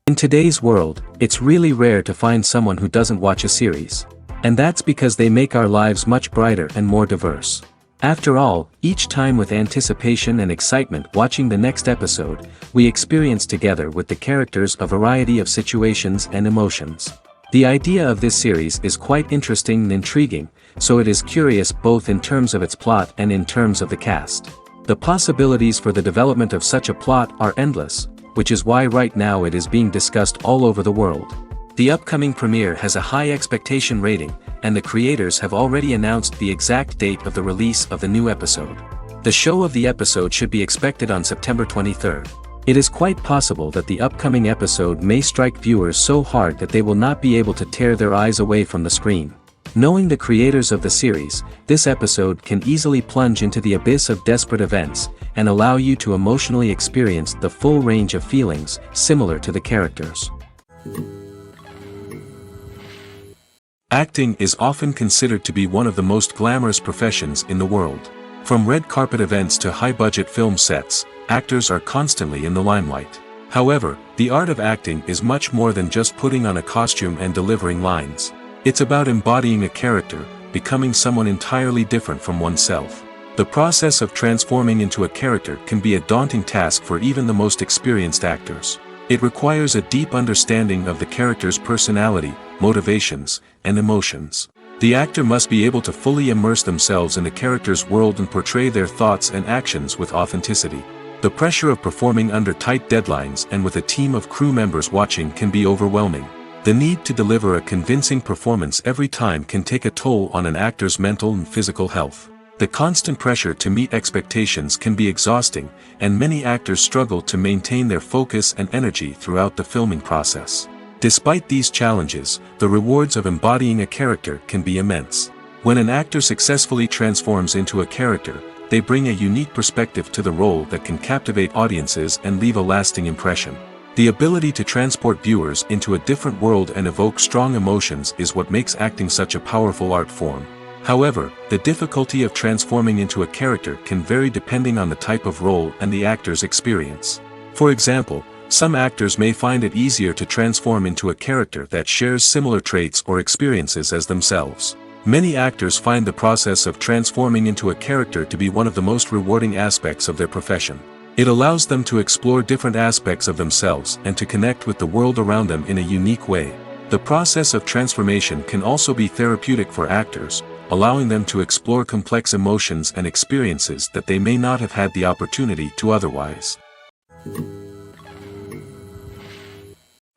In today's world, it's really rare to find someone who doesn't watch a series. And that's because they make our lives much brighter and more diverse. After all, each time with anticipation and excitement watching the next episode, we experience together with the characters a variety of situations and emotions. The idea of this series is quite interesting and intriguing, so it is curious both in terms of its plot and in terms of the cast. The possibilities for the development of such a plot are endless, which is why right now it is being discussed all over the world. The upcoming premiere has a high expectation rating, and the creators have already announced the exact date of the release of the new episode. The show of the episode should be expected on September 23rd. It is quite possible that the upcoming episode may strike viewers so hard that they will not be able to tear their eyes away from the screen. Knowing the creators of the series, this episode can easily plunge into the abyss of desperate events, and allow you to emotionally experience the full range of feelings, similar to the characters. Acting is often considered to be one of the most glamorous professions in the world. From red carpet events to high-budget film sets, actors are constantly in the limelight. However, the art of acting is much more than just putting on a costume and delivering lines. It's about embodying a character, becoming someone entirely different from oneself. The process of transforming into a character can be a daunting task for even the most experienced actors. It requires a deep understanding of the character's personality, motivations, and emotions. The actor must be able to fully immerse themselves in the character's world and portray their thoughts and actions with authenticity. The pressure of performing under tight deadlines and with a team of crew members watching can be overwhelming. The need to deliver a convincing performance every time can take a toll on an actor's mental and physical health. The constant pressure to meet expectations can be exhausting, and many actors struggle to maintain their focus and energy throughout the filming process. Despite these challenges, the rewards of embodying a character can be immense. When an actor successfully transforms into a character, they bring a unique perspective to the role that can captivate audiences and leave a lasting impression. The ability to transport viewers into a different world and evoke strong emotions is what makes acting such a powerful art form. However, the difficulty of transforming into a character can vary depending on the type of role and the actor's experience. For example, some actors may find it easier to transform into a character that shares similar traits or experiences as themselves. Many actors find the process of transforming into a character to be one of the most rewarding aspects of their profession. It allows them to explore different aspects of themselves and to connect with the world around them in a unique way. The process of transformation can also be therapeutic for actors, allowing them to explore complex emotions and experiences that they may not have had the opportunity to otherwise.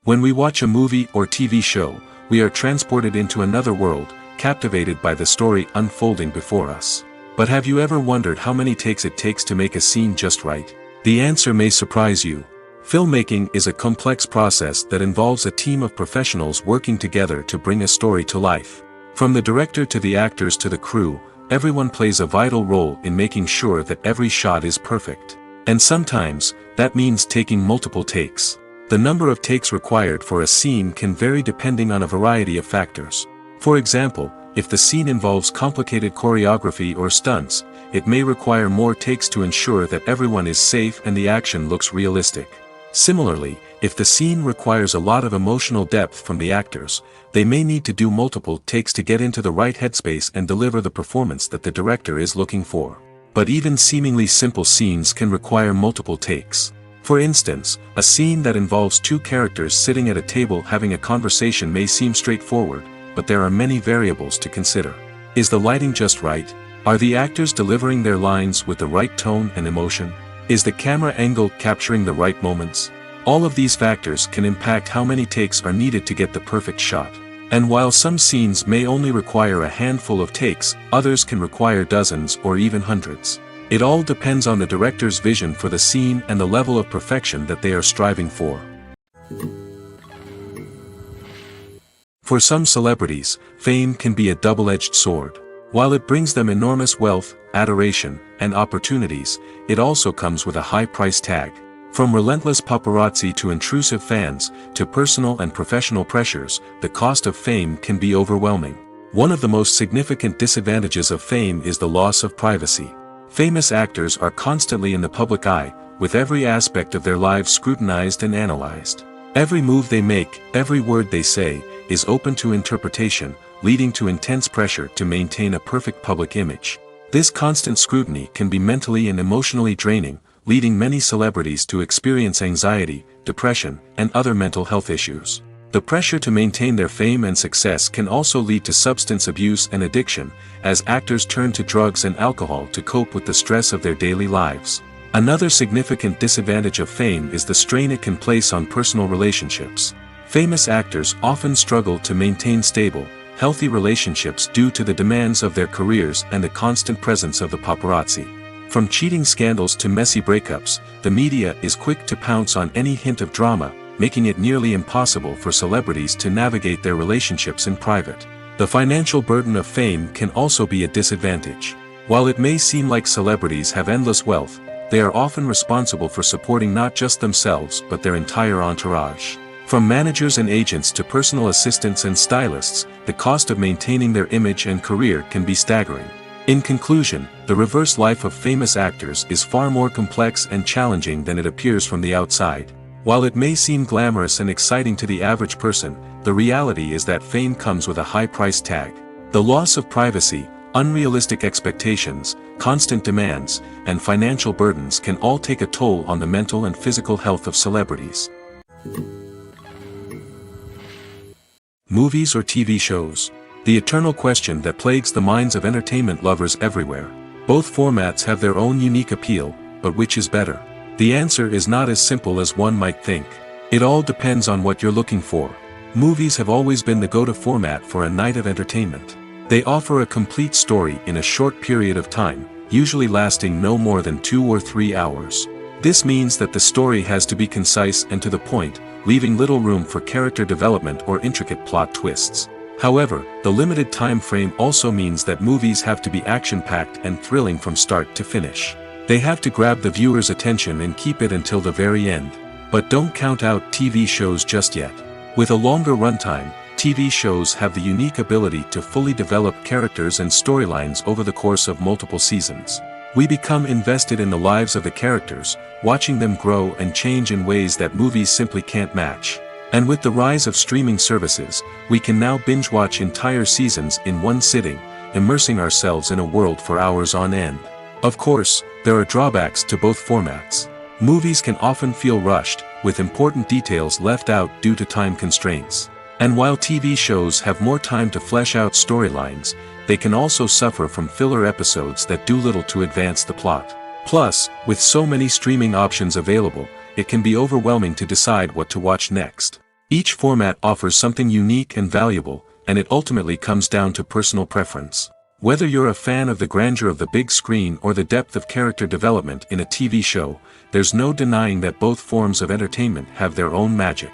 When we watch a movie or TV show, we are transported into another world, captivated by the story unfolding before us. But have you ever wondered how many takes it takes to make a scene just right? The answer may surprise you. Filmmaking is a complex process that involves a team of professionals working together to bring a story to life. From the director to the actors to the crew, everyone plays a vital role in making sure that every shot is perfect. And sometimes, that means taking multiple takes. The number of takes required for a scene can vary depending on a variety of factors. For example, if the scene involves complicated choreography or stunts, it may require more takes to ensure that everyone is safe and the action looks realistic. Similarly, if the scene requires a lot of emotional depth from the actors, they may need to do multiple takes to get into the right headspace and deliver the performance that the director is looking for. But even seemingly simple scenes can require multiple takes. For instance, a scene that involves two characters sitting at a table having a conversation may seem straightforward, but there are many variables to consider. Is the lighting just right? Are the actors delivering their lines with the right tone and emotion? Is the camera angle capturing the right moments? All of these factors can impact how many takes are needed to get the perfect shot. And while some scenes may only require a handful of takes, others can require dozens or even hundreds. It all depends on the director's vision for the scene and the level of perfection that they are striving for. For some celebrities, fame can be a double-edged sword. While it brings them enormous wealth, adoration, and opportunities, it also comes with a high price tag. From relentless paparazzi to intrusive fans, to personal and professional pressures, the cost of fame can be overwhelming. One of the most significant disadvantages of fame is the loss of privacy. Famous actors are constantly in the public eye, with every aspect of their lives scrutinized and analyzed. Every move they make, every word they say, is open to interpretation, leading to intense pressure to maintain a perfect public image. This constant scrutiny can be mentally and emotionally draining, leading many celebrities to experience anxiety, depression, and other mental health issues. The pressure to maintain their fame and success can also lead to substance abuse and addiction, as actors turn to drugs and alcohol to cope with the stress of their daily lives. Another significant disadvantage of fame is the strain it can place on personal relationships. Famous actors often struggle to maintain stable, healthy relationships due to the demands of their careers and the constant presence of the paparazzi. From cheating scandals to messy breakups, the media is quick to pounce on any hint of drama, making it nearly impossible for celebrities to navigate their relationships in private. The financial burden of fame can also be a disadvantage. While it may seem like celebrities have endless wealth, they are often responsible for supporting not just themselves but their entire entourage. From managers and agents to personal assistants and stylists, the cost of maintaining their image and career can be staggering. In conclusion, the reverse life of famous actors is far more complex and challenging than it appears from the outside. While it may seem glamorous and exciting to the average person, the reality is that fame comes with a high price tag. The loss of privacy, unrealistic expectations, constant demands, and financial burdens can all take a toll on the mental and physical health of celebrities. Movies or TV shows? The eternal question that plagues the minds of entertainment lovers everywhere. Both formats have their own unique appeal, but which is better? The answer is not as simple as one might think. It all depends on what you're looking for. Movies have always been the go-to format for a night of entertainment. They offer a complete story in a short period of time, usually lasting no more than 2 or 3 hours. This means that the story has to be concise and to the point, leaving little room for character development or intricate plot twists. However, the limited time frame also means that movies have to be action-packed and thrilling from start to finish. They have to grab the viewer's attention and keep it until the very end. But don't count out TV shows just yet. With a longer runtime, TV shows have the unique ability to fully develop characters and storylines over the course of multiple seasons. We become invested in the lives of the characters, watching them grow and change in ways that movies simply can't match. And with the rise of streaming services, we can now binge-watch entire seasons in one sitting, immersing ourselves in a world for hours on end. Of course, there are drawbacks to both formats. Movies can often feel rushed, with important details left out due to time constraints. And while TV shows have more time to flesh out storylines, they can also suffer from filler episodes that do little to advance the plot. Plus, with so many streaming options available, it can be overwhelming to decide what to watch next. Each format offers something unique and valuable, and it ultimately comes down to personal preference. Whether you're a fan of the grandeur of the big screen or the depth of character development in a TV show, there's no denying that both forms of entertainment have their own magic.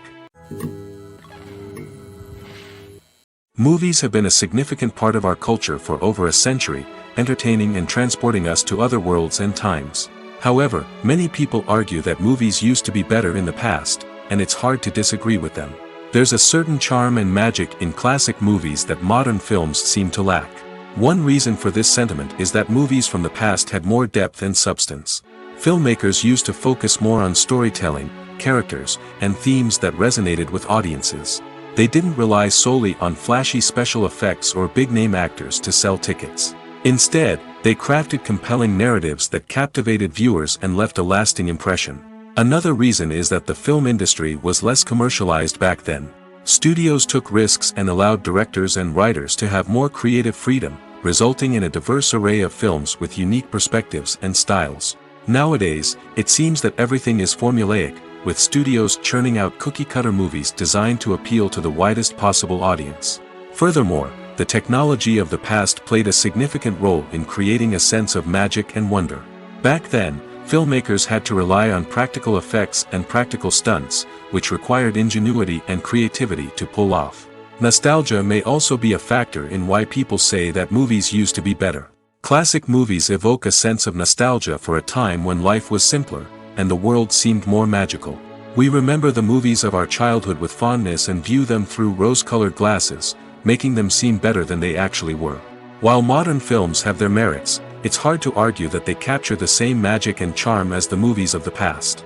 Movies have been a significant part of our culture for over a century, entertaining and transporting us to other worlds and times. However, many people argue that movies used to be better in the past, and it's hard to disagree with them. There's a certain charm and magic in classic movies that modern films seem to lack. One reason for this sentiment is that movies from the past had more depth and substance. Filmmakers used to focus more on storytelling, characters, and themes that resonated with audiences. They didn't rely solely on flashy special effects or big-name actors to sell tickets. Instead, they crafted compelling narratives that captivated viewers and left a lasting impression. Another reason is that the film industry was less commercialized back then. Studios took risks and allowed directors and writers to have more creative freedom, resulting in a diverse array of films with unique perspectives and styles. Nowadays, it seems that everything is formulaic, with studios churning out cookie-cutter movies designed to appeal to the widest possible audience. Furthermore, the technology of the past played a significant role in creating a sense of magic and wonder. Back then, filmmakers had to rely on practical effects and practical stunts, which required ingenuity and creativity to pull off. Nostalgia may also be a factor in why people say that movies used to be better. Classic movies evoke a sense of nostalgia for a time when life was simpler, and the world seemed more magical. We remember the movies of our childhood with fondness and view them through rose-colored glasses, making them seem better than they actually were. While modern films have their merits, it's hard to argue that they capture the same magic and charm as the movies of the past.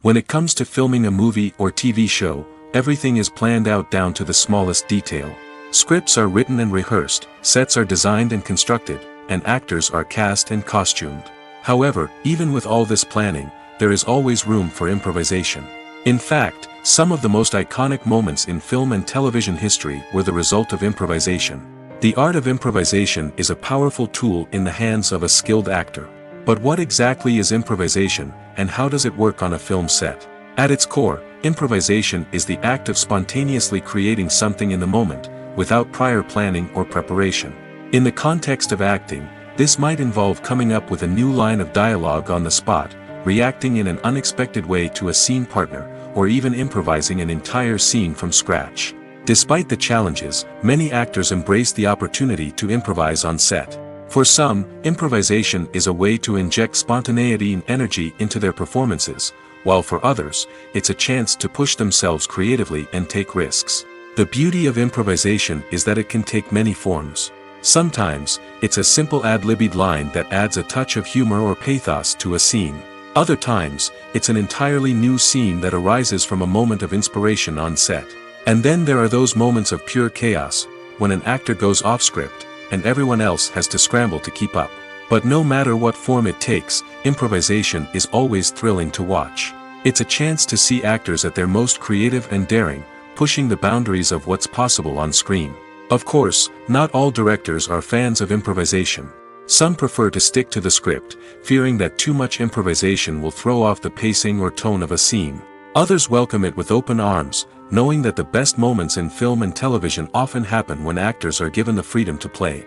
When it comes to filming a movie or TV show, everything is planned out down to the smallest detail. Scripts are written and rehearsed, sets are designed and constructed, and actors are cast and costumed. However, even with all this planning, there is always room for improvisation. In fact, some of the most iconic moments in film and television history were the result of improvisation. The art of improvisation is a powerful tool in the hands of a skilled actor. But what exactly is improvisation, and how does it work on a film set? At its core, improvisation is the act of spontaneously creating something in the moment, without prior planning or preparation. In the context of acting, this might involve coming up with a new line of dialogue on the spot, reacting in an unexpected way to a scene partner, or even improvising an entire scene from scratch. Despite the challenges, many actors embrace the opportunity to improvise on set. For some, improvisation is a way to inject spontaneity and energy into their performances, while for others, it's a chance to push themselves creatively and take risks. The beauty of improvisation is that it can take many forms. Sometimes, it's a simple ad-libbed line that adds a touch of humor or pathos to a scene. Other times, it's an entirely new scene that arises from a moment of inspiration on set. And then there are those moments of pure chaos, when an actor goes off script, and everyone else has to scramble to keep up. But no matter what form it takes, improvisation is always thrilling to watch. It's a chance to see actors at their most creative and daring, pushing the boundaries of what's possible on screen. Of course, not all directors are fans of improvisation. Some prefer to stick to the script, fearing that too much improvisation will throw off the pacing or tone of a scene. Others welcome it with open arms, knowing that the best moments in film and television often happen when actors are given the freedom to play.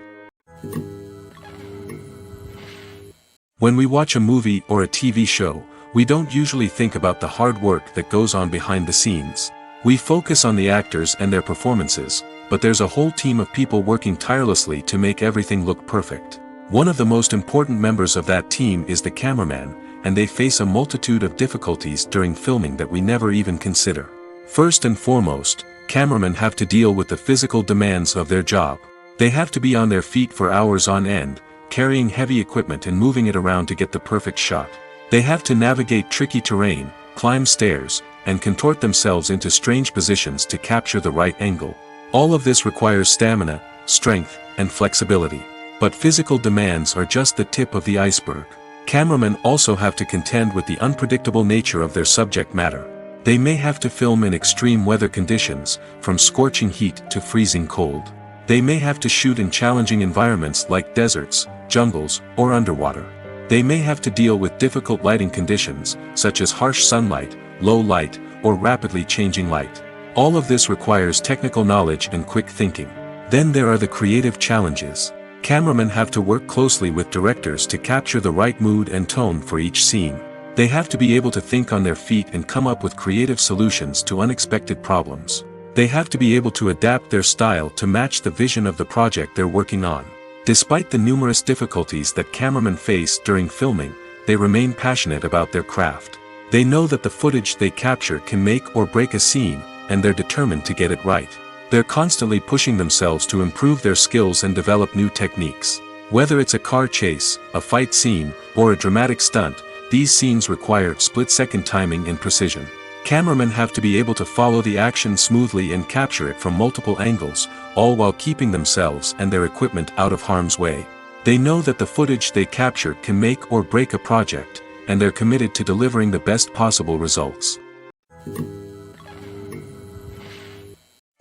When we watch a movie or a TV show, we don't usually think about the hard work that goes on behind the scenes. We focus on the actors and their performances, but there's a whole team of people working tirelessly to make everything look perfect. One of the most important members of that team is the cameraman, and they face a multitude of difficulties during filming that we never even consider. First and foremost, cameramen have to deal with the physical demands of their job. They have to be on their feet for hours on end, carrying heavy equipment and moving it around to get the perfect shot. They have to navigate tricky terrain, climb stairs, and contort themselves into strange positions to capture the right angle. All of this requires stamina, strength, and flexibility. But physical demands are just the tip of the iceberg. Cameramen also have to contend with the unpredictable nature of their subject matter. They may have to film in extreme weather conditions, from scorching heat to freezing cold. They may have to shoot in challenging environments like deserts, jungles, or underwater. They may have to deal with difficult lighting conditions, such as harsh sunlight, low light, or rapidly changing light. All of this requires technical knowledge and quick thinking. Then there are the creative challenges. Cameramen have to work closely with directors to capture the right mood and tone for each scene. They have to be able to think on their feet and come up with creative solutions to unexpected problems. They have to be able to adapt their style to match the vision of the project they're working on. Despite the numerous difficulties that cameramen face during filming, they remain passionate about their craft. They know that the footage they capture can make or break a scene, and they're determined to get it right. They're constantly pushing themselves to improve their skills and develop new techniques. Whether it's a car chase, a fight scene, or a dramatic stunt, these scenes require split-second timing and precision. Cameramen have to be able to follow the action smoothly and capture it from multiple angles, all while keeping themselves and their equipment out of harm's way. They know that the footage they capture can make or break a project, and they're committed to delivering the best possible results.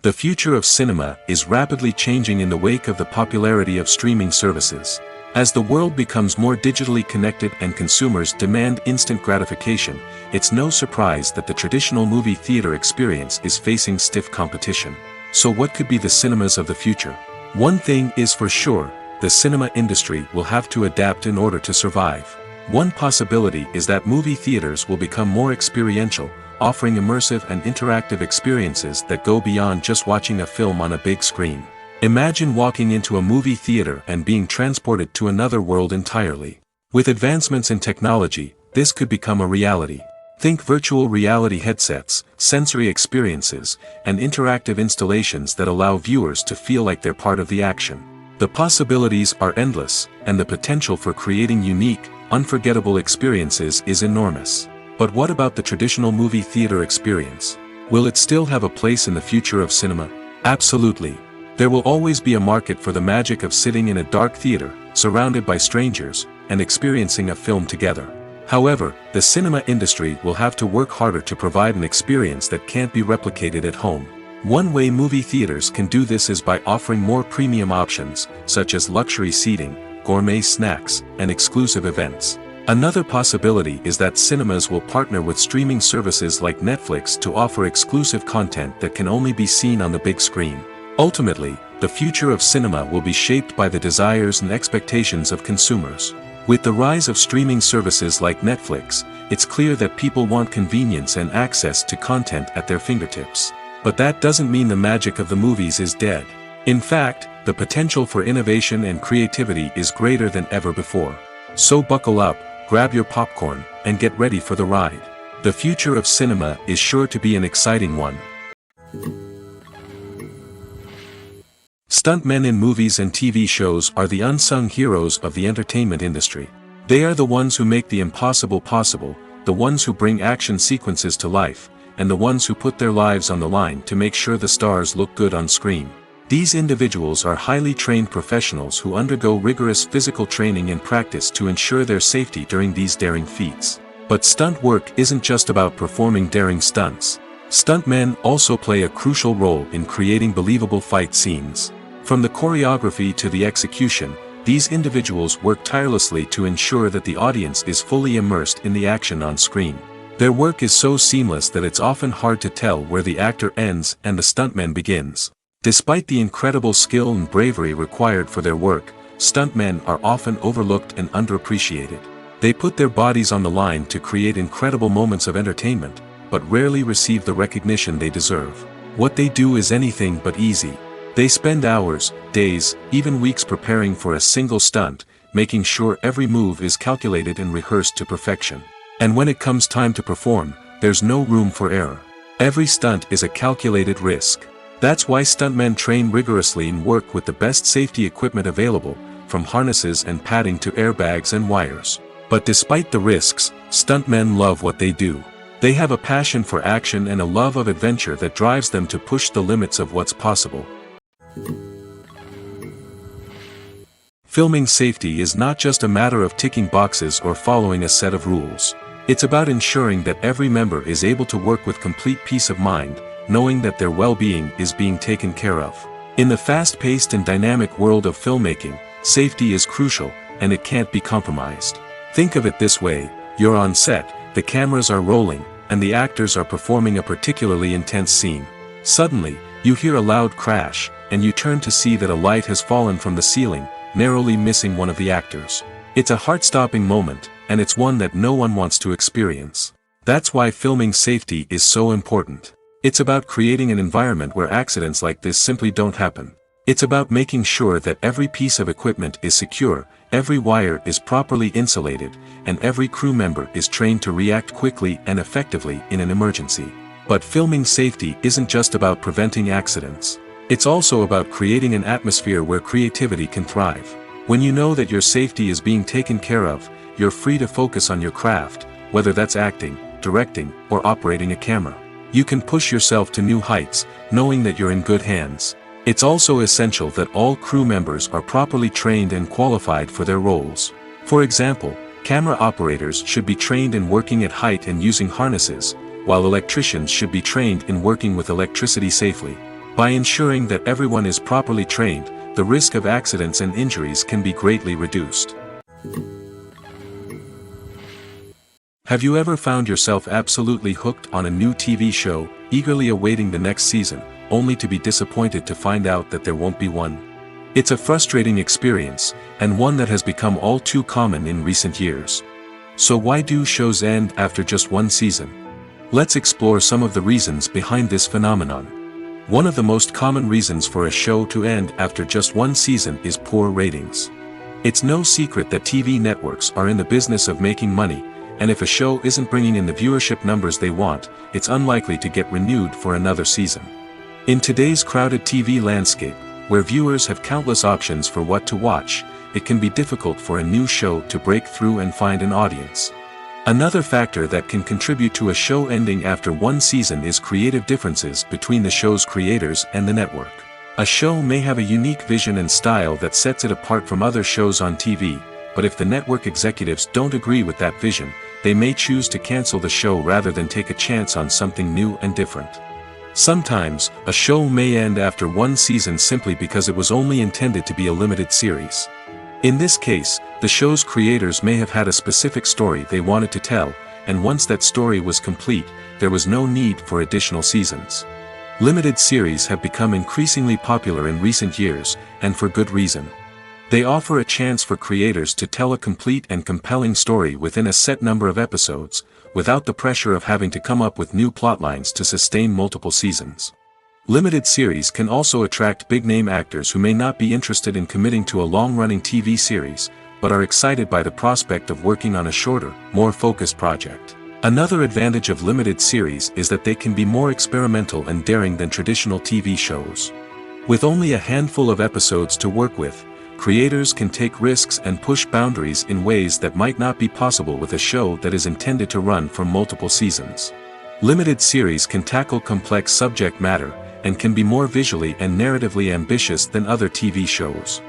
The future of cinema is rapidly changing in the wake of the popularity of streaming services. As the world becomes more digitally connected and consumers demand instant gratification, it's no surprise that the traditional movie theater experience is facing stiff competition. So what could be the cinemas of the future? One thing is for sure, the cinema industry will have to adapt in order to survive. One possibility is that movie theaters will become more experiential, offering immersive and interactive experiences that go beyond just watching a film on a big screen. Imagine walking into a movie theater and being transported to another world entirely. With advancements in technology, this could become a reality. Think virtual reality headsets, sensory experiences, and interactive installations that allow viewers to feel like they're part of the action. The possibilities are endless, and the potential for creating unique, unforgettable experiences is enormous. But what about the traditional movie theater experience? Will it still have a place in the future of cinema? Absolutely. There will always be a market for the magic of sitting in a dark theater, surrounded by strangers, and experiencing a film together. However, the cinema industry will have to work harder to provide an experience that can't be replicated at home. One way movie theaters can do this is by offering more premium options, such as luxury seating, gourmet snacks, and exclusive events. Another possibility is that cinemas will partner with streaming services like Netflix to offer exclusive content that can only be seen on the big screen. Ultimately, the future of cinema will be shaped by the desires and expectations of consumers. With the rise of streaming services like Netflix, it's clear that people want convenience and access to content at their fingertips. But that doesn't mean the magic of the movies is dead. In fact, the potential for innovation and creativity is greater than ever before. So buckle up, grab your popcorn, and get ready for the ride. The future of cinema is sure to be an exciting one. Stuntmen in movies and TV shows are the unsung heroes of the entertainment industry. They are the ones who make the impossible possible, the ones who bring action sequences to life, and the ones who put their lives on the line to make sure the stars look good on screen. These individuals are highly trained professionals who undergo rigorous physical training and practice to ensure their safety during these daring feats. But stunt work isn't just about performing daring stunts. Stuntmen also play a crucial role in creating believable fight scenes. From the choreography to the execution, these individuals work tirelessly to ensure that the audience is fully immersed in the action on screen. Their work is so seamless that it's often hard to tell where the actor ends and the stuntman begins. Despite the incredible skill and bravery required for their work, stuntmen are often overlooked and underappreciated. They put their bodies on the line to create incredible moments of entertainment, but rarely receive the recognition they deserve. What they do is anything but easy. They spend hours, days, even weeks preparing for a single stunt, making sure every move is calculated and rehearsed to perfection. And when it comes time to perform, there's no room for error. Every stunt is a calculated risk. That's why stuntmen train rigorously and work with the best safety equipment available, from harnesses and padding to airbags and wires. But despite the risks, stuntmen love what they do. They have a passion for action and a love of adventure that drives them to push the limits of what's possible. Filming safety is not just a matter of ticking boxes or following a set of rules. It's about ensuring that every member is able to work with complete peace of mind, knowing that their well-being is being taken care of. In the fast-paced and dynamic world of filmmaking, safety is crucial, and it can't be compromised. Think of it this way: you're on set, the cameras are rolling, and the actors are performing a particularly intense scene. Suddenly, you hear a loud crash, and you turn to see that a light has fallen from the ceiling, narrowly missing one of the actors. It's a heart-stopping moment, and it's one that no one wants to experience. That's why filming safety is so important. It's about creating an environment where accidents like this simply don't happen. It's about making sure that every piece of equipment is secure, every wire is properly insulated, and every crew member is trained to react quickly and effectively in an emergency. But filming safety isn't just about preventing accidents. It's also about creating an atmosphere where creativity can thrive. When you know that your safety is being taken care of, you're free to focus on your craft, whether that's acting, directing, or operating a camera. You can push yourself to new heights, knowing that you're in good hands. It's also essential that all crew members are properly trained and qualified for their roles. For example, camera operators should be trained in working at height and using harnesses, while electricians should be trained in working with electricity safely. By ensuring that everyone is properly trained, the risk of accidents and injuries can be greatly reduced. Have you ever found yourself absolutely hooked on a new TV show, eagerly awaiting the next season, only to be disappointed to find out that there won't be one? It's a frustrating experience, and one that has become all too common in recent years. So why do shows end after just one season? Let's explore some of the reasons behind this phenomenon. One of the most common reasons for a show to end after just one season is poor ratings. It's no secret that TV networks are in the business of making money, and if a show isn't bringing in the viewership numbers they want, it's unlikely to get renewed for another season. In today's crowded TV landscape, where viewers have countless options for what to watch, it can be difficult for a new show to break through and find an audience. Another factor that can contribute to a show ending after one season is creative differences between the show's creators and the network. A show may have a unique vision and style that sets it apart from other shows on TV, but if the network executives don't agree with that vision, they may choose to cancel the show rather than take a chance on something new and different. Sometimes, a show may end after one season simply because it was only intended to be a limited series. In this case, the show's creators may have had a specific story they wanted to tell, and once that story was complete, there was no need for additional seasons. Limited series have become increasingly popular in recent years, and for good reason. They offer a chance for creators to tell a complete and compelling story within a set number of episodes, without the pressure of having to come up with new plotlines to sustain multiple seasons. Limited series can also attract big-name actors who may not be interested in committing to a long-running TV series, but are excited by the prospect of working on a shorter, more focused project. Another advantage of limited series is that they can be more experimental and daring than traditional TV shows. With only a handful of episodes to work with, creators can take risks and push boundaries in ways that might not be possible with a show that is intended to run for multiple seasons. Limited series can tackle complex subject matter, and can be more visually and narratively ambitious than other TV shows.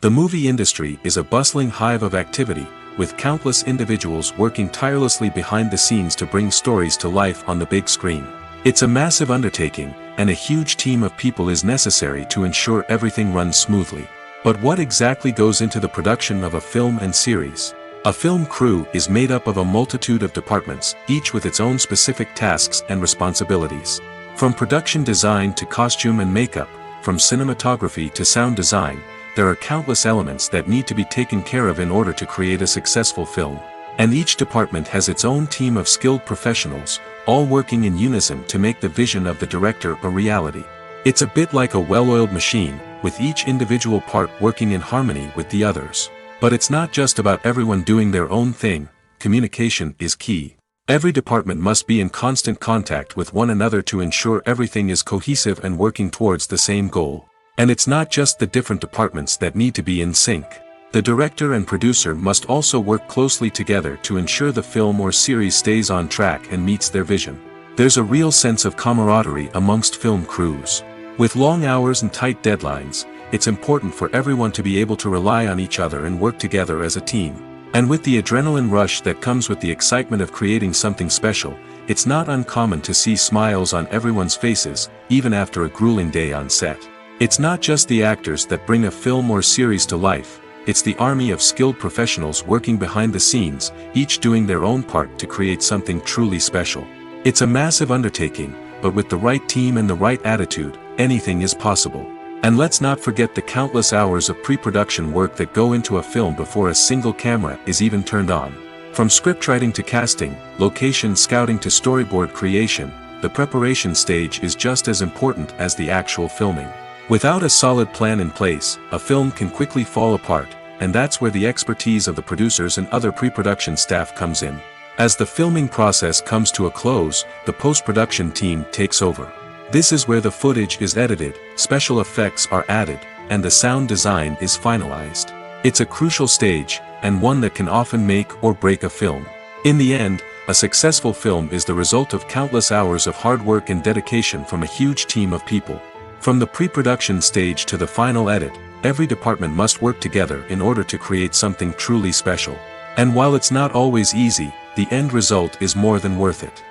The movie industry is a bustling hive of activity, with countless individuals working tirelessly behind the scenes to bring stories to life on the big screen. It's a massive undertaking, and a huge team of people is necessary to ensure everything runs smoothly. But what exactly goes into the production of a film and series? A film crew is made up of a multitude of departments, each with its own specific tasks and responsibilities. From production design to costume and makeup, from cinematography to sound design, there are countless elements that need to be taken care of in order to create a successful film. And each department has its own team of skilled professionals, all working in unison to make the vision of the director a reality. It's a bit like a well-oiled machine, with each individual part working in harmony with the others. But it's not just about everyone doing their own thing. Communication is key. Every department must be in constant contact with one another to ensure everything is cohesive and working towards the same goal. And it's not just the different departments that need to be in sync. The director and producer must also work closely together to ensure the film or series stays on track and meets their vision. There's a real sense of camaraderie amongst film crews. With long hours and tight deadlines, it's important for everyone to be able to rely on each other and work together as a team. And with the adrenaline rush that comes with the excitement of creating something special, it's not uncommon to see smiles on everyone's faces, even after a grueling day on set. It's not just the actors that bring a film or series to life, it's the army of skilled professionals working behind the scenes, each doing their own part to create something truly special. It's a massive undertaking, but with the right team and the right attitude, anything is possible. And let's not forget the countless hours of pre-production work that go into a film before a single camera is even turned on. From scriptwriting to casting, location scouting to storyboard creation, the preparation stage is just as important as the actual filming. Without a solid plan in place, a film can quickly fall apart, and that's where the expertise of the producers and other pre-production staff comes in. As the filming process comes to a close, the post-production team takes over. This is where the footage is edited, special effects are added, and the sound design is finalized. It's a crucial stage, and one that can often make or break a film. In the end, a successful film is the result of countless hours of hard work and dedication from a huge team of people. From the pre-production stage to the final edit, every department must work together in order to create something truly special. And while it's not always easy, the end result is more than worth it.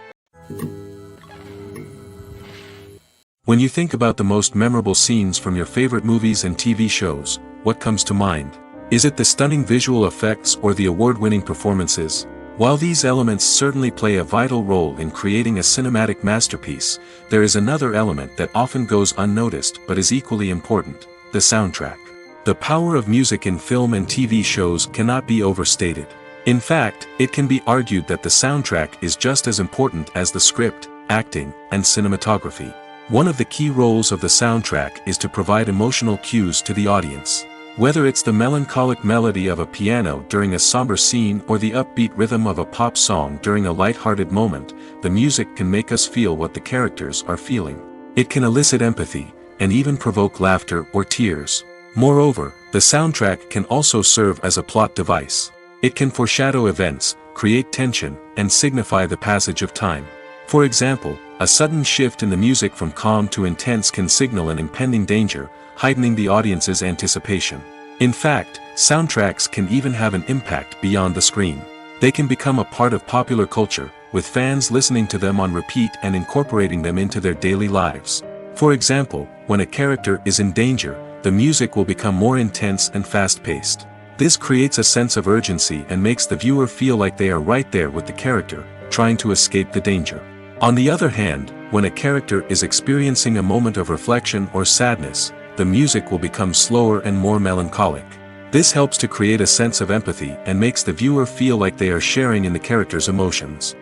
When you think about the most memorable scenes from your favorite movies and TV shows, what comes to mind? Is it the stunning visual effects or the award-winning performances? While these elements certainly play a vital role in creating a cinematic masterpiece, there is another element that often goes unnoticed but is equally important: the soundtrack. The power of music in film and TV shows cannot be overstated. In fact, it can be argued that the soundtrack is just as important as the script, acting, and cinematography. One of the key roles of the soundtrack is to provide emotional cues to the audience. Whether it's the melancholic melody of a piano during a somber scene or the upbeat rhythm of a pop song during a light-hearted moment, the music can make us feel what the characters are feeling. It can elicit empathy, and even provoke laughter or tears. Moreover, the soundtrack can also serve as a plot device. It can foreshadow events, create tension, and signify the passage of time. For example, a sudden shift in the music from calm to intense can signal an impending danger, heightening the audience's anticipation. In fact, soundtracks can even have an impact beyond the screen. They can become a part of popular culture, with fans listening to them on repeat and incorporating them into their daily lives. For example, when a character is in danger, the music will become more intense and fast-paced. This creates a sense of urgency and makes the viewer feel like they are right there with the character, trying to escape the danger. On the other hand, when a character is experiencing a moment of reflection or sadness, the music will become slower and more melancholic. This helps to create a sense of empathy and makes the viewer feel like they are sharing in the character's emotions.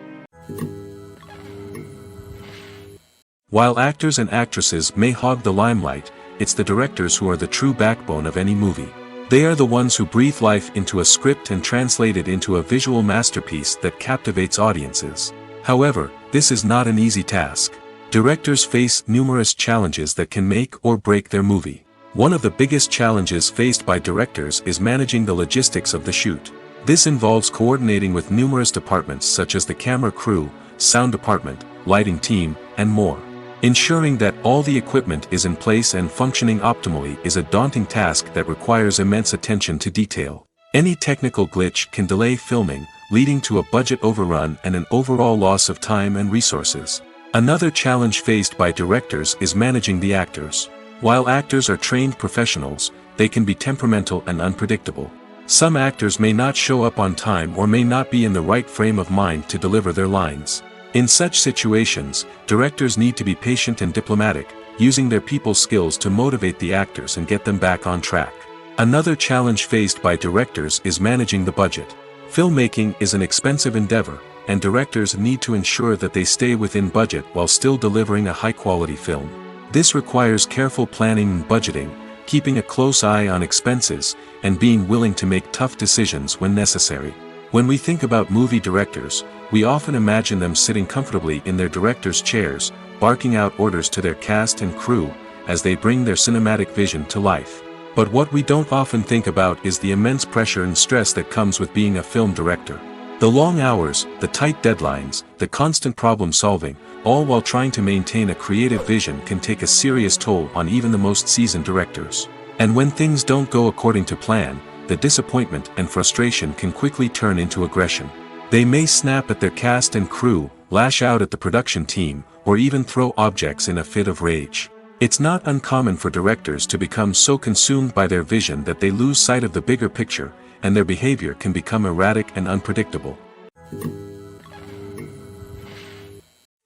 While actors and actresses may hog the limelight, it's the directors who are the true backbone of any movie. They are the ones who breathe life into a script and translate it into a visual masterpiece that captivates audiences. However, this is not an easy task. Directors face numerous challenges that can make or break their movie. One of the biggest challenges faced by directors is managing the logistics of the shoot. This involves coordinating with numerous departments such as the camera crew, sound department, lighting team, and more. Ensuring that all the equipment is in place and functioning optimally is a daunting task that requires immense attention to detail. Any technical glitch can delay filming, leading to a budget overrun and an overall loss of time and resources. Another challenge faced by directors is managing the actors. While actors are trained professionals, they can be temperamental and unpredictable. Some actors may not show up on time or may not be in the right frame of mind to deliver their lines. In such situations, directors need to be patient and diplomatic, using their people skills to motivate the actors and get them back on track. Another challenge faced by directors is managing the budget. Filmmaking is an expensive endeavor, and directors need to ensure that they stay within budget while still delivering a high-quality film. This requires careful planning and budgeting, keeping a close eye on expenses, and being willing to make tough decisions when necessary. When we think about movie directors, we often imagine them sitting comfortably in their director's chairs, barking out orders to their cast and crew, as they bring their cinematic vision to life. But what we don't often think about is the immense pressure and stress that comes with being a film director. The long hours, the tight deadlines, the constant problem-solving, all while trying to maintain a creative vision can take a serious toll on even the most seasoned directors. And when things don't go according to plan, the disappointment and frustration can quickly turn into aggression. They may snap at their cast and crew, lash out at the production team, or even throw objects in a fit of rage. It's not uncommon for directors to become so consumed by their vision that they lose sight of the bigger picture, and their behavior can become erratic and unpredictable.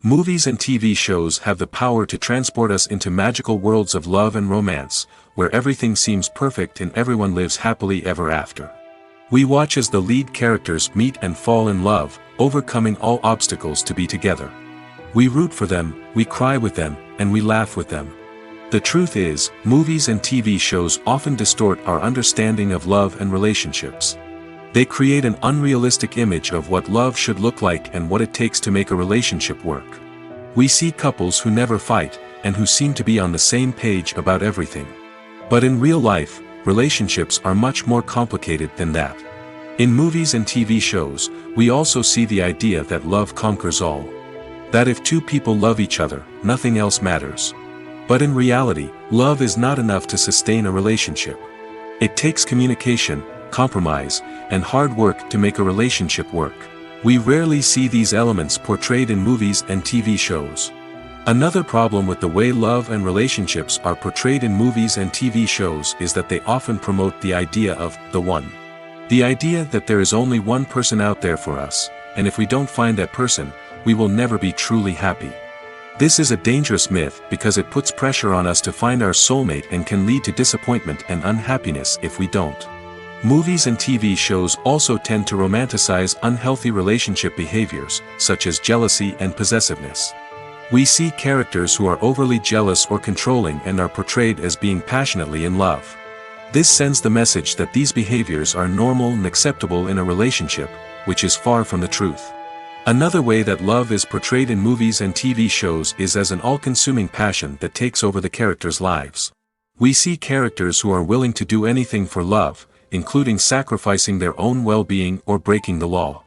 Movies and TV shows have the power to transport us into magical worlds of love and romance, where everything seems perfect and everyone lives happily ever after. We watch as the lead characters meet and fall in love, overcoming all obstacles to be together. We root for them, we cry with them, and we laugh with them. The truth is, movies and TV shows often distort our understanding of love and relationships. They create an unrealistic image of what love should look like and what it takes to make a relationship work. We see couples who never fight, and who seem to be on the same page about everything. But in real life, relationships are much more complicated than that. In movies and TV shows, We also see the idea that love conquers all. That if two people love each other, nothing else matters. But in reality, love is not enough to sustain a relationship. It takes communication, compromise, and hard work to make a relationship work. We rarely see these elements portrayed in movies and TV shows. Another problem with the way love and relationships are portrayed in movies and TV shows is that they often promote the idea of the one. The idea that there is only one person out there for us, and if we don't find that person, we will never be truly happy. This is a dangerous myth because it puts pressure on us to find our soulmate and can lead to disappointment and unhappiness if we don't. Movies and TV shows also tend to romanticize unhealthy relationship behaviors, such as jealousy and possessiveness. We see characters who are overly jealous or controlling and are portrayed as being passionately in love. This sends the message that these behaviors are normal and acceptable in a relationship, which is far from the truth. Another way that love is portrayed in movies and TV shows is as an all-consuming passion that takes over the characters' lives. We see characters who are willing to do anything for love, including sacrificing their own well-being or breaking the law.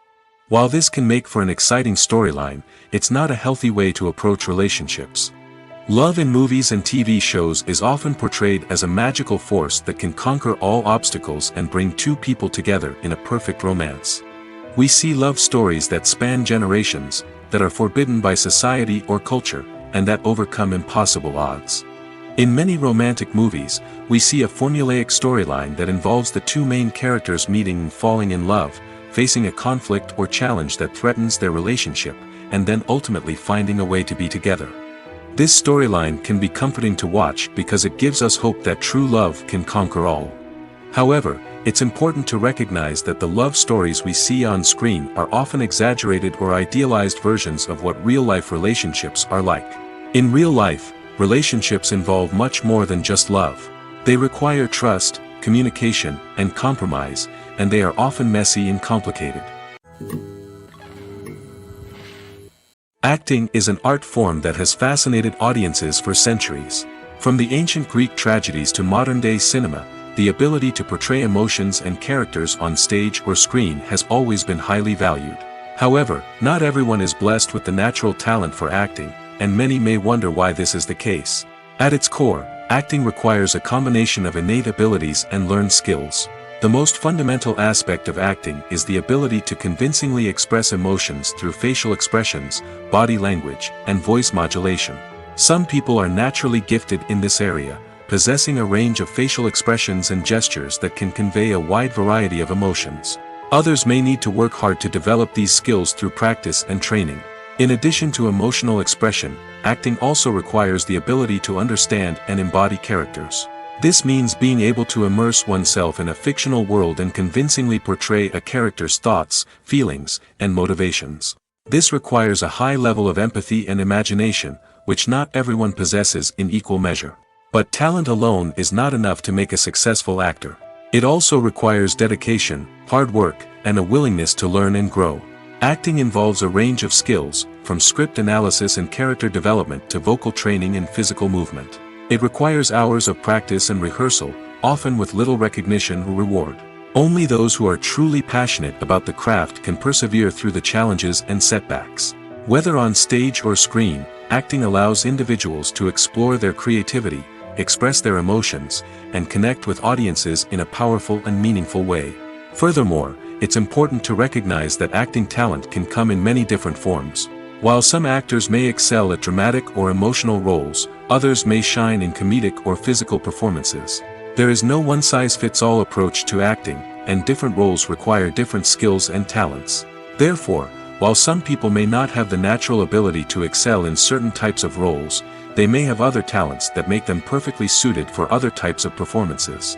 While this can make for an exciting storyline, it's not a healthy way to approach relationships. Love in movies and TV shows is often portrayed as a magical force that can conquer all obstacles and bring two people together in a perfect romance. We see love stories that span generations, that are forbidden by society or culture, and that overcome impossible odds. In many romantic movies, we see a formulaic storyline that involves the two main characters meeting and falling in love, facing a conflict or challenge that threatens their relationship, and then ultimately finding a way to be together. This storyline can be comforting to watch because it gives us hope that true love can conquer all. However, it's important to recognize that the love stories we see on screen are often exaggerated or idealized versions of what real-life relationships are like. In real life, relationships involve much more than just love. They require trust, communication, and compromise, and they are often messy and complicated. Acting is an art form that has fascinated audiences for centuries. From the ancient Greek tragedies to modern-day cinema, the ability to portray emotions and characters on stage or screen has always been highly valued. However, not everyone is blessed with the natural talent for acting, and many may wonder why this is the case. At its core, acting requires a combination of innate abilities and learned skills. The most fundamental aspect of acting is the ability to convincingly express emotions through facial expressions, body language, and voice modulation. Some people are naturally gifted in this area, possessing a range of facial expressions and gestures that can convey a wide variety of emotions. Others may need to work hard to develop these skills through practice and training. In addition to emotional expression, acting also requires the ability to understand and embody characters. This means being able to immerse oneself in a fictional world and convincingly portray a character's thoughts, feelings, and motivations. This requires a high level of empathy and imagination, which not everyone possesses in equal measure. But talent alone is not enough to make a successful actor. It also requires dedication, hard work, and a willingness to learn and grow. Acting involves a range of skills, from script analysis and character development to vocal training and physical movement. It requires hours of practice and rehearsal, often with little recognition or reward. Only those who are truly passionate about the craft can persevere through the challenges and setbacks. Whether on stage or screen, acting allows individuals to explore their creativity, express their emotions, and connect with audiences in a powerful and meaningful way. Furthermore, it's important to recognize that acting talent can come in many different forms. While some actors may excel at dramatic or emotional roles, others may shine in comedic or physical performances. There is no one-size-fits-all approach to acting, and different roles require different skills and talents. Therefore, while some people may not have the natural ability to excel in certain types of roles, they may have other talents that make them perfectly suited for other types of performances.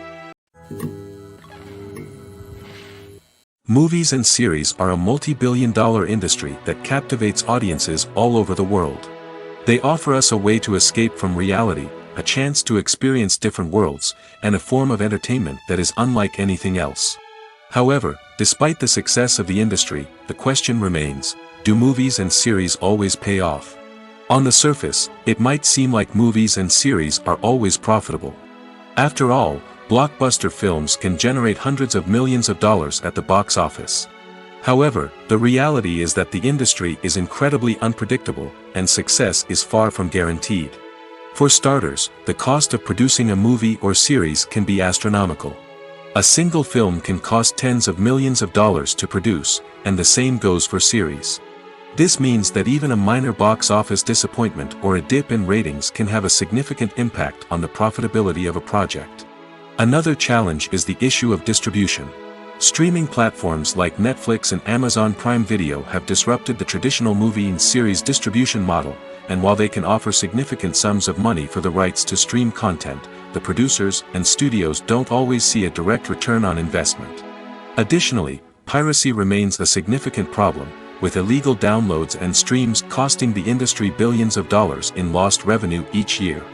Movies and series are a multi-billion-dollar industry that captivates audiences all over the world. They offer us a way to escape from reality, a chance to experience different worlds, and a form of entertainment that is unlike anything else. However, despite the success of the industry, the question remains, do movies and series always pay off? On the surface, it might seem like movies and series are always profitable. After all, blockbuster films can generate hundreds of millions of dollars at the box office. However, the reality is that the industry is incredibly unpredictable, and success is far from guaranteed. For starters, the cost of producing a movie or series can be astronomical. A single film can cost tens of millions of dollars to produce, and the same goes for series. This means that even a minor box office disappointment or a dip in ratings can have a significant impact on the profitability of a project. Another challenge is the issue of distribution. Streaming platforms like Netflix and Amazon Prime Video have disrupted the traditional movie and series distribution model, and while they can offer significant sums of money for the rights to stream content, the producers and studios don't always see a direct return on investment. Additionally, piracy remains a significant problem, with illegal downloads and streams costing the industry billions of dollars in lost revenue each year.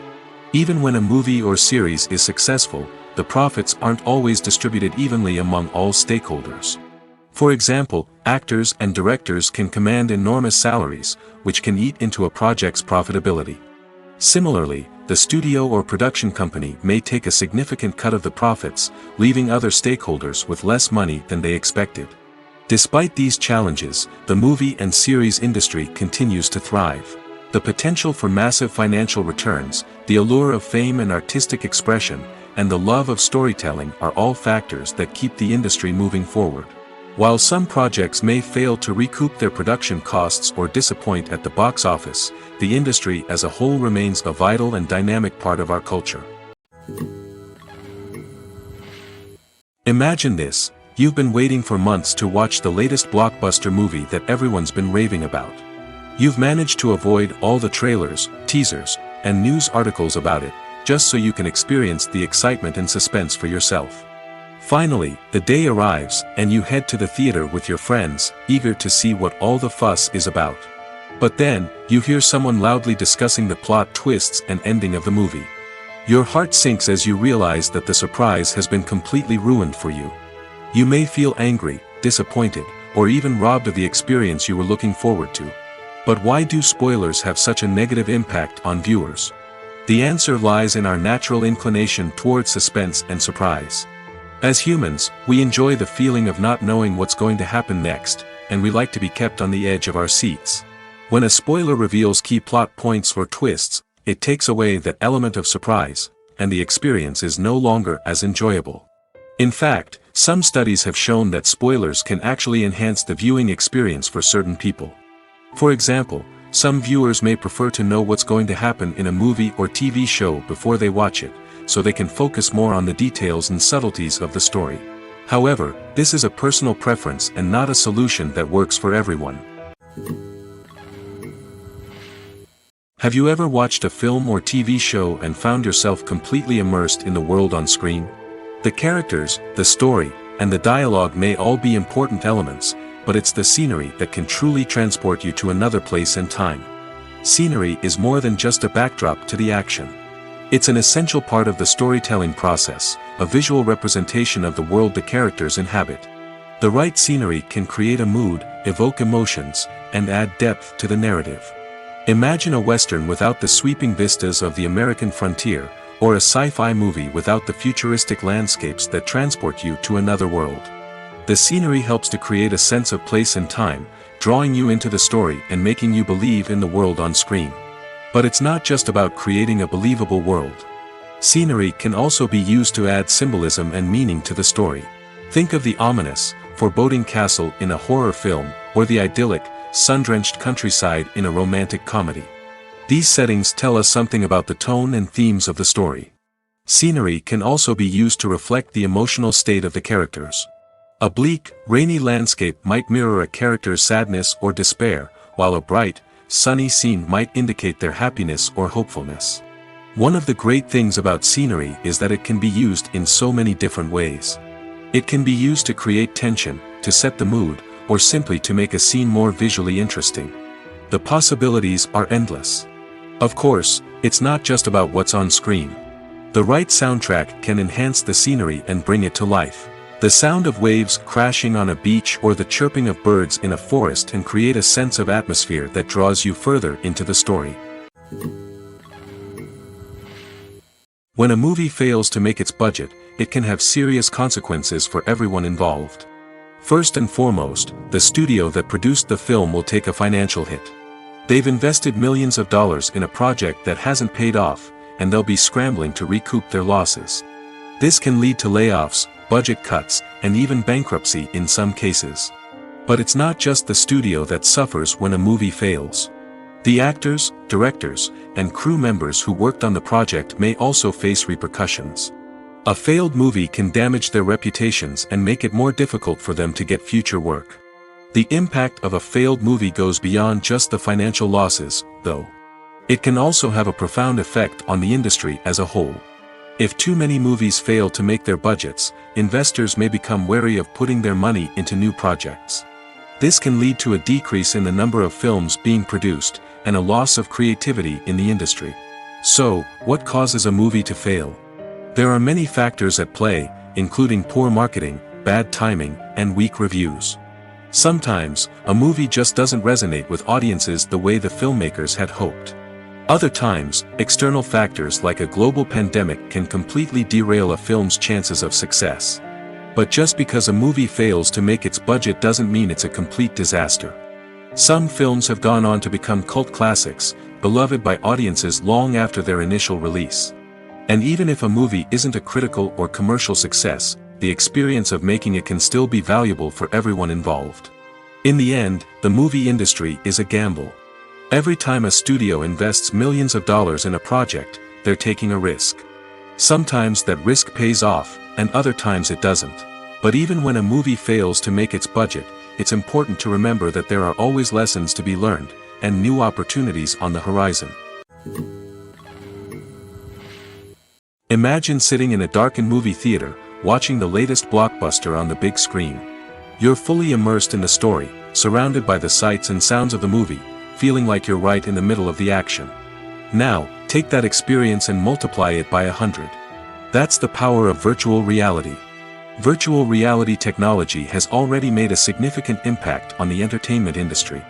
Even when a movie or series is successful, the profits aren't always distributed evenly among all stakeholders. For example, actors and directors can command enormous salaries, which can eat into a project's profitability. Similarly, the studio or production company may take a significant cut of the profits, leaving other stakeholders with less money than they expected. Despite these challenges, the movie and series industry continues to thrive. The potential for massive financial returns, the allure of fame and artistic expression, and the love of storytelling are all factors that keep the industry moving forward. While some projects may fail to recoup their production costs or disappoint at the box office, the industry as a whole remains a vital and dynamic part of our culture. Imagine this: you've been waiting for months to watch the latest blockbuster movie that everyone's been raving about. You've managed to avoid all the trailers, teasers, and news articles about it, just so you can experience the excitement and suspense for yourself. Finally, the day arrives, and you head to the theater with your friends, eager to see what all the fuss is about. But then, you hear someone loudly discussing the plot twists and ending of the movie. Your heart sinks as you realize that the surprise has been completely ruined for you. You may feel angry, disappointed, or even robbed of the experience you were looking forward to. But why do spoilers have such a negative impact on viewers? The answer lies in our natural inclination towards suspense and surprise. As humans, we enjoy the feeling of not knowing what's going to happen next, and we like to be kept on the edge of our seats. When a spoiler reveals key plot points or twists, it takes away that element of surprise, and the experience is no longer as enjoyable. In fact, some studies have shown that spoilers can actually enhance the viewing experience for certain people. For example, some viewers may prefer to know what's going to happen in a movie or TV show before they watch it, so they can focus more on the details and subtleties of the story. However, this is a personal preference and not a solution that works for everyone. Have you ever watched a film or TV show and found yourself completely immersed in the world on screen? The characters, the story, and the dialogue may all be important elements, but it's the scenery that can truly transport you to another place and time. Scenery is more than just a backdrop to the action. It's an essential part of the storytelling process, a visual representation of the world the characters inhabit. The right scenery can create a mood, evoke emotions, and add depth to the narrative. Imagine a Western without the sweeping vistas of the American frontier, or a sci-fi movie without the futuristic landscapes that transport you to another world. The scenery helps to create a sense of place and time, drawing you into the story and making you believe in the world on screen. But it's not just about creating a believable world. Scenery can also be used to add symbolism and meaning to the story. Think of the ominous, foreboding castle in a horror film, or the idyllic, sun-drenched countryside in a romantic comedy. These settings tell us something about the tone and themes of the story. Scenery can also be used to reflect the emotional state of the characters. A bleak, rainy landscape might mirror a character's sadness or despair, while a bright, sunny scene might indicate their happiness or hopefulness. One of the great things about scenery is that it can be used in so many different ways. It can be used to create tension, to set the mood, or simply to make a scene more visually interesting. The possibilities are endless. Of course, it's not just about what's on screen. The right soundtrack can enhance the scenery and bring it to life. The sound of waves crashing on a beach or the chirping of birds in a forest can create a sense of atmosphere that draws you further into the story. When a movie fails to make its budget, it can have serious consequences for everyone involved. First and foremost, the studio that produced the film will take a financial hit. They've invested millions of dollars in a project that hasn't paid off, and they'll be scrambling to recoup their losses. This can lead to layoffs, budget cuts, and even bankruptcy in some cases. But it's not just the studio that suffers when a movie fails. The actors, directors, and crew members who worked on the project may also face repercussions. A failed movie can damage their reputations and make it more difficult for them to get future work. The impact of a failed movie goes beyond just the financial losses, though. It can also have a profound effect on the industry as a whole. If too many movies fail to make their budgets, investors may become wary of putting their money into new projects. This can lead to a decrease in the number of films being produced, and a loss of creativity in the industry. So, what causes a movie to fail? There are many factors at play, including poor marketing, bad timing, and weak reviews. Sometimes, a movie just doesn't resonate with audiences the way the filmmakers had hoped. Other times, external factors like a global pandemic can completely derail a film's chances of success. But just because a movie fails to make its budget doesn't mean it's a complete disaster. Some films have gone on to become cult classics, beloved by audiences long after their initial release. And even if a movie isn't a critical or commercial success, the experience of making it can still be valuable for everyone involved. In the end, the movie industry is a gamble. Every time a studio invests millions of dollars in a project, they're taking a risk. Sometimes that risk pays off, and other times it doesn't. But even when a movie fails to make its budget, it's important to remember that there are always lessons to be learned, and new opportunities on the horizon. Imagine sitting in a darkened movie theater, watching the latest blockbuster on the big screen. You're fully immersed in the story, surrounded by the sights and sounds of the movie, feeling like you're right in the middle of the action. Now, take that experience and multiply it by 100. That's the power of virtual reality. Virtual reality technology has already made a significant impact on the entertainment industry.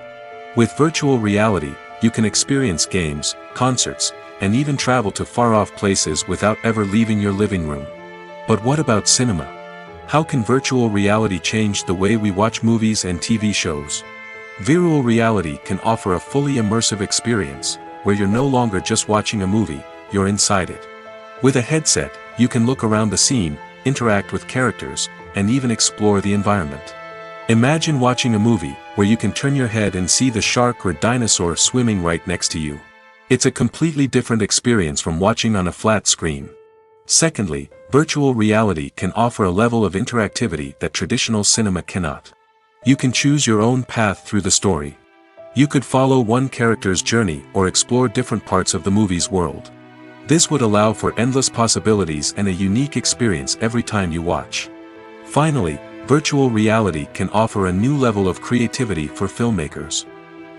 With virtual reality, you can experience games, concerts, and even travel to far-off places without ever leaving your living room. But what about cinema? How can virtual reality change the way we watch movies and TV shows? Virtual reality can offer a fully immersive experience, where you're no longer just watching a movie, you're inside it. With a headset, you can look around the scene, interact with characters, and even explore the environment. Imagine watching a movie where you can turn your head and see the shark or dinosaur swimming right next to you. It's a completely different experience from watching on a flat screen. Secondly, virtual reality can offer a level of interactivity that traditional cinema cannot. You can choose your own path through the story. You could follow one character's journey or explore different parts of the movie's world. This would allow for endless possibilities and a unique experience every time you watch. Finally, virtual reality can offer a new level of creativity for filmmakers.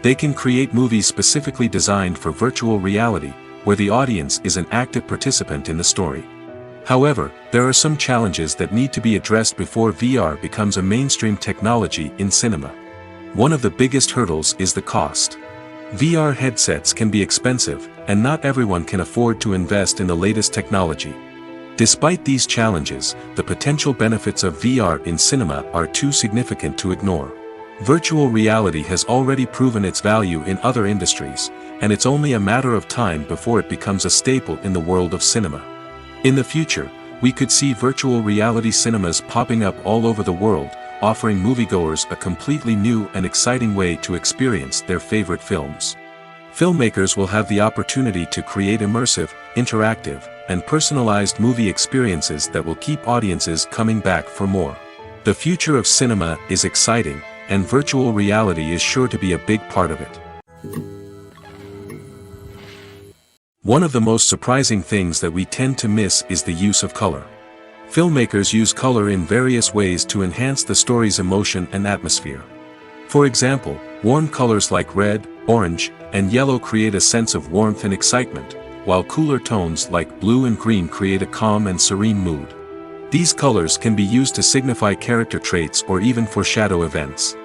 They can create movies specifically designed for virtual reality, where the audience is an active participant in the story. However, there are some challenges that need to be addressed before VR becomes a mainstream technology in cinema. One of the biggest hurdles is the cost. VR headsets can be expensive, and not everyone can afford to invest in the latest technology. Despite these challenges, the potential benefits of VR in cinema are too significant to ignore. Virtual reality has already proven its value in other industries, and it's only a matter of time before it becomes a staple in the world of cinema. In the future, we could see virtual reality cinemas popping up all over the world, offering moviegoers a completely new and exciting way to experience their favorite films. Filmmakers will have the opportunity to create immersive, interactive, and personalized movie experiences that will keep audiences coming back for more. The future of cinema is exciting, and virtual reality is sure to be a big part of it. One of the most surprising things that we tend to miss is the use of color. Filmmakers use color in various ways to enhance the story's emotion and atmosphere. For example, warm colors like red, orange, and yellow create a sense of warmth and excitement, while cooler tones like blue and green create a calm and serene mood. These colors can be used to signify character traits or even foreshadow events.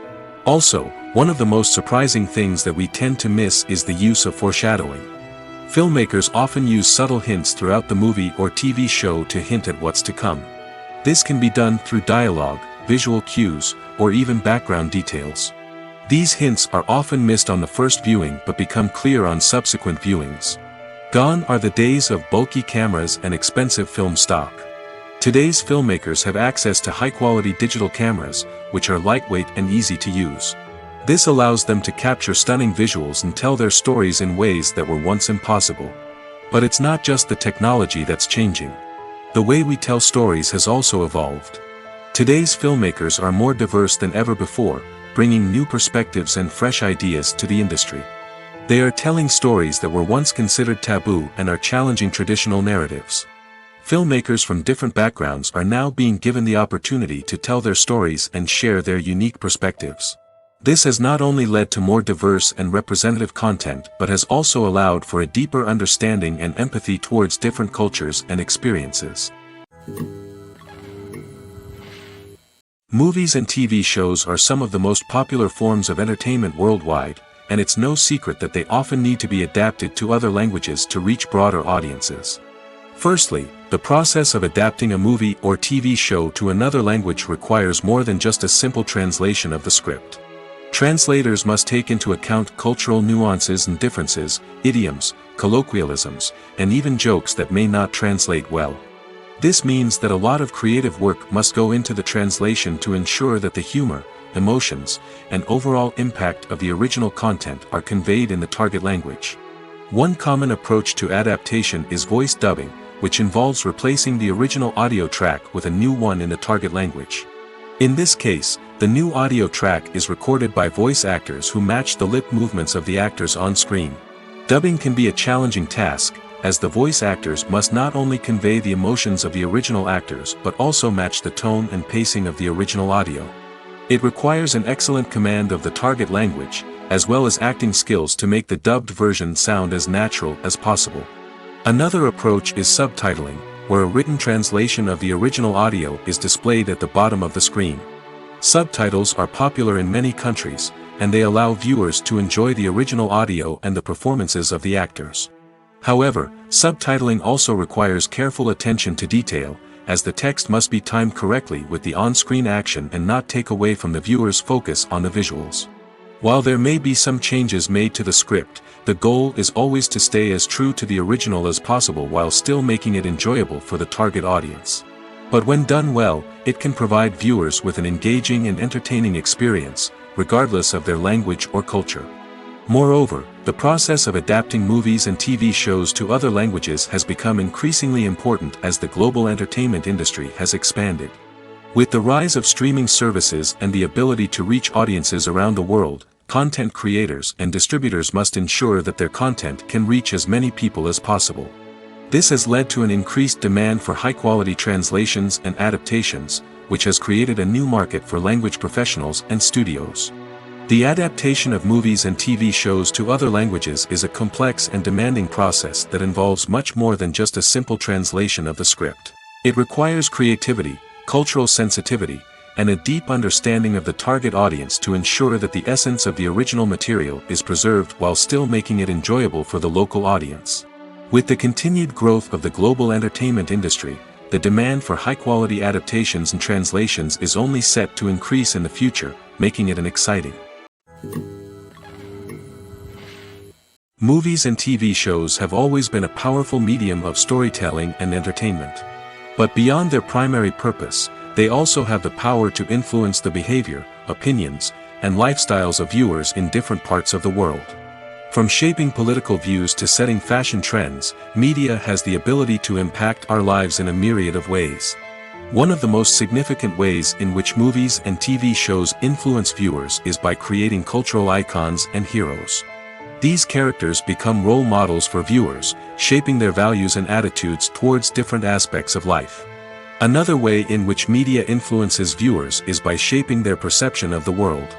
Also, one of the most surprising things that we tend to miss is the use of foreshadowing. Filmmakers often use subtle hints throughout the movie or TV show to hint at what's to come. This can be done through dialogue, visual cues, or even background details. These hints are often missed on the first viewing but become clear on subsequent viewings. Gone are the days of bulky cameras and expensive film stock. Today's filmmakers have access to high-quality digital cameras, which are lightweight and easy to use. This allows them to capture stunning visuals and tell their stories in ways that were once impossible. But it's not just the technology that's changing. The way we tell stories has also evolved. Today's filmmakers are more diverse than ever before, bringing new perspectives and fresh ideas to the industry. They are telling stories that were once considered taboo and are challenging traditional narratives. Filmmakers from different backgrounds are now being given the opportunity to tell their stories and share their unique perspectives. This has not only led to more diverse and representative content but has also allowed for a deeper understanding and empathy towards different cultures and experiences. Movies and TV shows are some of the most popular forms of entertainment worldwide, and it's no secret that they often need to be adapted to other languages to reach broader audiences. Firstly, the process of adapting a movie or TV show to another language requires more than just a simple translation of the script. Translators must take into account cultural nuances and differences, idioms, colloquialisms, and even jokes that may not translate well. This means that a lot of creative work must go into the translation to ensure that the humor, emotions, and overall impact of the original content are conveyed in the target language. One common approach to adaptation is voice dubbing, which involves replacing the original audio track with a new one in the target language. In this case, the new audio track is recorded by voice actors who match the lip movements of the actors on screen. Dubbing can be a challenging task, as the voice actors must not only convey the emotions of the original actors but also match the tone and pacing of the original audio. It requires an excellent command of the target language, as well as acting skills to make the dubbed version sound as natural as possible. Another approach is subtitling, where a written translation of the original audio is displayed at the bottom of the screen. Subtitles are popular in many countries, and they allow viewers to enjoy the original audio and the performances of the actors. However, subtitling also requires careful attention to detail, as the text must be timed correctly with the on-screen action and not take away from the viewer's focus on the visuals. While there may be some changes made to the script, the goal is always to stay as true to the original as possible while still making it enjoyable for the target audience. But when done well, it can provide viewers with an engaging and entertaining experience, regardless of their language or culture. Moreover, the process of adapting movies and TV shows to other languages has become increasingly important as the global entertainment industry has expanded. With the rise of streaming services and the ability to reach audiences around the world, content creators and distributors must ensure that their content can reach as many people as possible. This has led to an increased demand for high-quality translations and adaptations, which has created a new market for language professionals and studios. The adaptation of movies and TV shows to other languages is a complex and demanding process that involves much more than just a simple translation of the script. It requires creativity, cultural sensitivity, and a deep understanding of the target audience to ensure that the essence of the original material is preserved while still making it enjoyable for the local audience. With the continued growth of the global entertainment industry, the demand for high-quality adaptations and translations is only set to increase in the future, making it an exciting. Movies and TV shows have always been a powerful medium of storytelling and entertainment. But beyond their primary purpose, they also have the power to influence the behavior, opinions, and lifestyles of viewers in different parts of the world. From shaping political views to setting fashion trends, media has the ability to impact our lives in a myriad of ways. One of the most significant ways in which movies and TV shows influence viewers is by creating cultural icons and heroes. These characters become role models for viewers, shaping their values and attitudes towards different aspects of life. Another way in which media influences viewers is by shaping their perception of the world.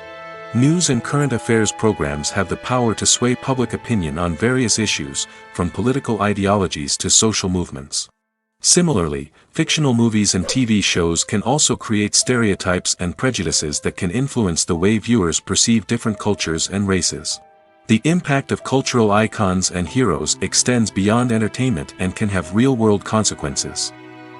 News and current affairs programs have the power to sway public opinion on various issues, from political ideologies to social movements. Similarly, fictional movies and TV shows can also create stereotypes and prejudices that can influence the way viewers perceive different cultures and races. The impact of cultural icons and heroes extends beyond entertainment and can have real-world consequences.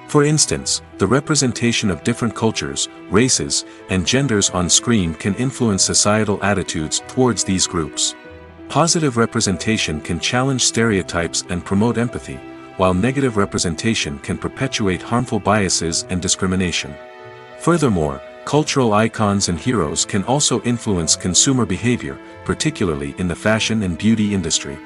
For instance, the representation of different cultures, races, and genders on screen can influence societal attitudes towards these groups. Positive representation can challenge stereotypes and promote empathy, while negative representation can perpetuate harmful biases and discrimination. Furthermore, cultural icons and heroes can also influence consumer behavior, particularly in the fashion and beauty industry.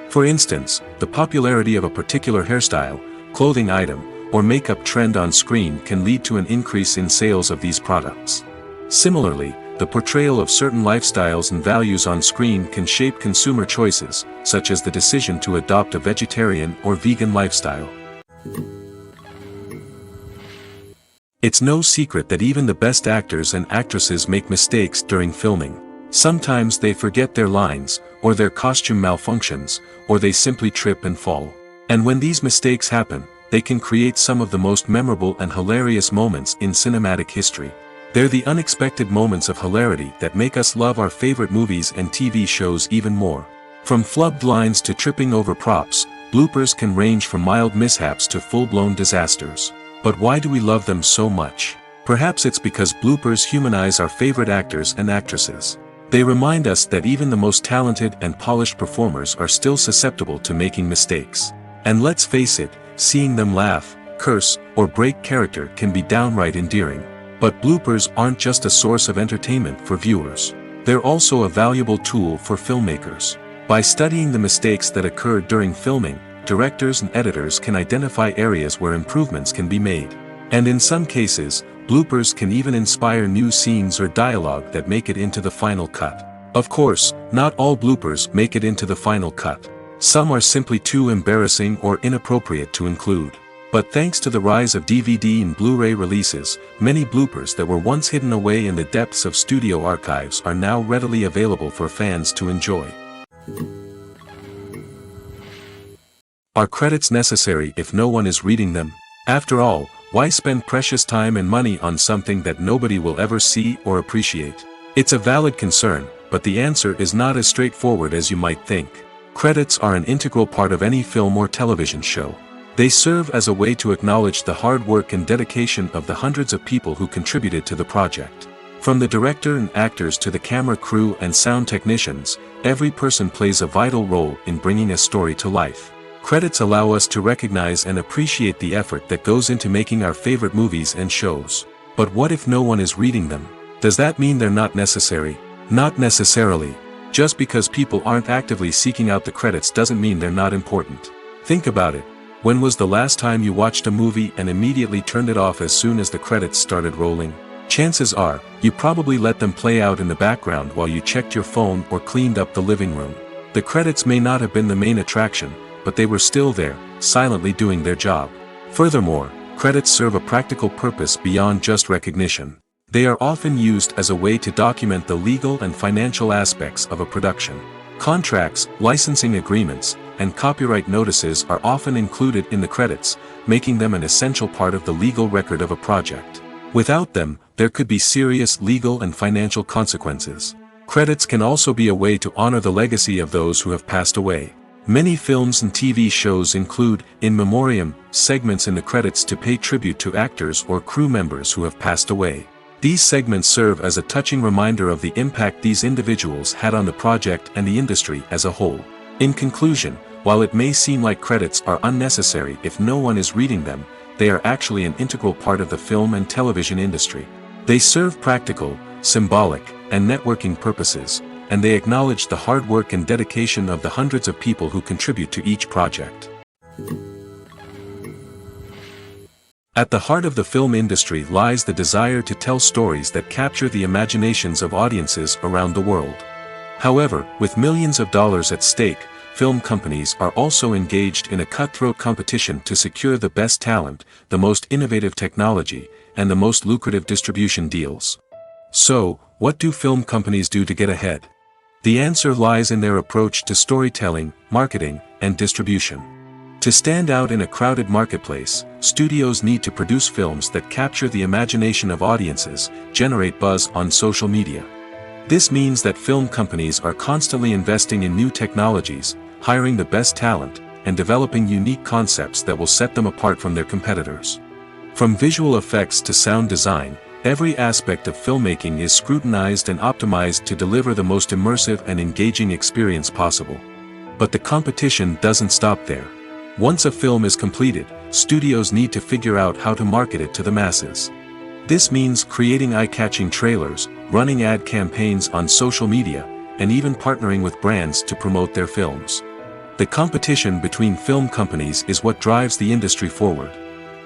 For instance, the popularity of a particular hairstyle, clothing item, or makeup trend on screen can lead to an increase in sales of these products. Similarly, the portrayal of certain lifestyles and values on screen can shape consumer choices, such as the decision to adopt a vegetarian or vegan lifestyle. It's no secret that even the best actors and actresses make mistakes during filming. Sometimes they forget their lines, or their costume malfunctions, or they simply trip and fall. And when these mistakes happen, they can create some of the most memorable and hilarious moments in cinematic history. They're the unexpected moments of hilarity that make us love our favorite movies and TV shows even more. From flubbed lines to tripping over props, bloopers can range from mild mishaps to full-blown disasters. But why do we love them so much? Perhaps it's because bloopers humanize our favorite actors and actresses. They remind us that even the most talented and polished performers are still susceptible to making mistakes. And let's face it, seeing them laugh, curse, or break character can be downright endearing. But bloopers aren't just a source of entertainment for viewers. They're also a valuable tool for filmmakers. By studying the mistakes that occurred during filming, directors and editors can identify areas where improvements can be made. And in some cases, bloopers can even inspire new scenes or dialogue that make it into the final cut. Of course, not all bloopers make it into the final cut. Some are simply too embarrassing or inappropriate to include. But thanks to the rise of DVD and Blu-ray releases, many bloopers that were once hidden away in the depths of studio archives are now readily available for fans to enjoy. Are credits necessary if no one is reading them? After all, why spend precious time and money on something that nobody will ever see or appreciate? It's a valid concern, but the answer is not as straightforward as you might think. Credits are an integral part of any film or television show. They serve as a way to acknowledge the hard work and dedication of the hundreds of people who contributed to the project. From the director and actors to the camera crew and sound technicians, every person plays a vital role in bringing a story to life. Credits allow us to recognize and appreciate the effort that goes into making our favorite movies and shows. But what if no one is reading them? Does that mean they're not necessary? Not necessarily. Just because people aren't actively seeking out the credits doesn't mean they're not important. Think about it. When was the last time you watched a movie and immediately turned it off as soon as the credits started rolling? Chances are, you probably let them play out in the background while you checked your phone or cleaned up the living room. The credits may not have been the main attraction, but they were still there, silently doing their job. Furthermore, credits serve a practical purpose beyond just recognition. They are often used as a way to document the legal and financial aspects of a production. Contracts, licensing agreements, and copyright notices are often included in the credits, making them an essential part of the legal record of a project. Without them, there could be serious legal and financial consequences. Credits can also be a way to honor the legacy of those who have passed away. Many films and TV shows include, in memoriam, segments in the credits to pay tribute to actors or crew members who have passed away. These segments serve as a touching reminder of the impact these individuals had on the project and the industry as a whole. In conclusion, while it may seem like credits are unnecessary if no one is reading them, they are actually an integral part of the film and television industry. They serve practical, symbolic, and networking purposes, and they acknowledge the hard work and dedication of the hundreds of people who contribute to each project. At the heart of the film industry lies the desire to tell stories that capture the imaginations of audiences around the world. However, with millions of dollars at stake, film companies are also engaged in a cutthroat competition to secure the best talent, the most innovative technology, and the most lucrative distribution deals. So, what do film companies do to get ahead? The answer lies in their approach to storytelling, marketing, and distribution. To stand out in a crowded marketplace, studios need to produce films that capture the imagination of audiences, generate buzz on social media. This means that film companies are constantly investing in new technologies, hiring the best talent, and developing unique concepts that will set them apart from their competitors. From visual effects to sound design, every aspect of filmmaking is scrutinized and optimized to deliver the most immersive and engaging experience possible. But the competition doesn't stop there. Once a film is completed, studios need to figure out how to market it to the masses. This means creating eye-catching trailers, running ad campaigns on social media, and even partnering with brands to promote their films. The competition between film companies is what drives the industry forward.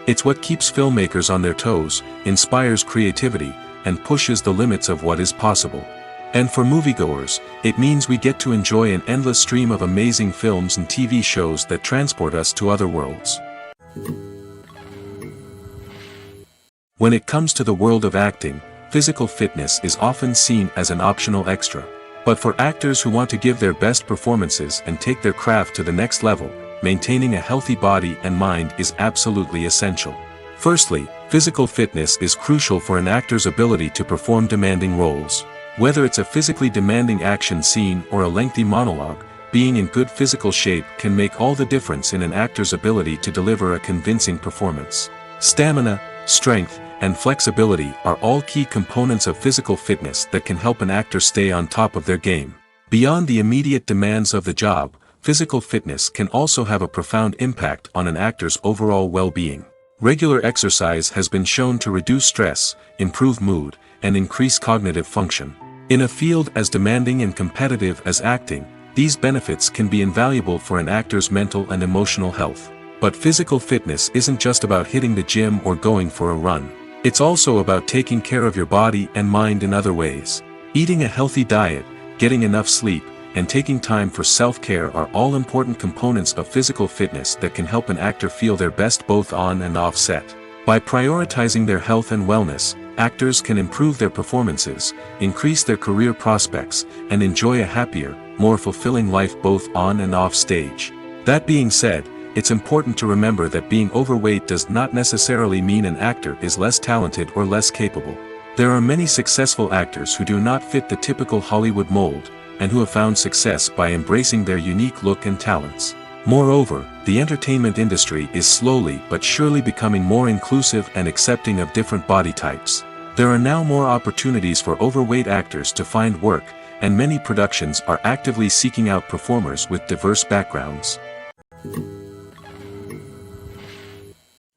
It's what keeps filmmakers on their toes, inspires creativity, and pushes the limits of what is possible. And for moviegoers, it means we get to enjoy an endless stream of amazing films and TV shows that transport us to other worlds. When it comes to the world of acting, physical fitness is often seen as an optional extra. But for actors who want to give their best performances and take their craft to the next level, maintaining a healthy body and mind is absolutely essential. Firstly, physical fitness is crucial for an actor's ability to perform demanding roles. Whether it's a physically demanding action scene or a lengthy monologue, being in good physical shape can make all the difference in an actor's ability to deliver a convincing performance. Stamina, strength, and flexibility are all key components of physical fitness that can help an actor stay on top of their game. Beyond the immediate demands of the job, physical fitness can also have a profound impact on an actor's overall well-being. Regular exercise has been shown to reduce stress, improve mood, and increase cognitive function. In a field as demanding and competitive as acting, these benefits can be invaluable for an actor's mental and emotional health. But physical fitness isn't just about hitting the gym or going for a run. It's also about taking care of your body and mind in other ways. Eating a healthy diet, getting enough sleep, and taking time for self-care are all important components of physical fitness that can help an actor feel their best both on and off set. By prioritizing their health and wellness, actors can improve their performances, increase their career prospects, and enjoy a happier, more fulfilling life both on and off stage. That being said, it's important to remember that being overweight does not necessarily mean an actor is less talented or less capable. There are many successful actors who do not fit the typical Hollywood mold, and who have found success by embracing their unique look and talents. Moreover, the entertainment industry is slowly but surely becoming more inclusive and accepting of different body types. There are now more opportunities for overweight actors to find work, and many productions are actively seeking out performers with diverse backgrounds.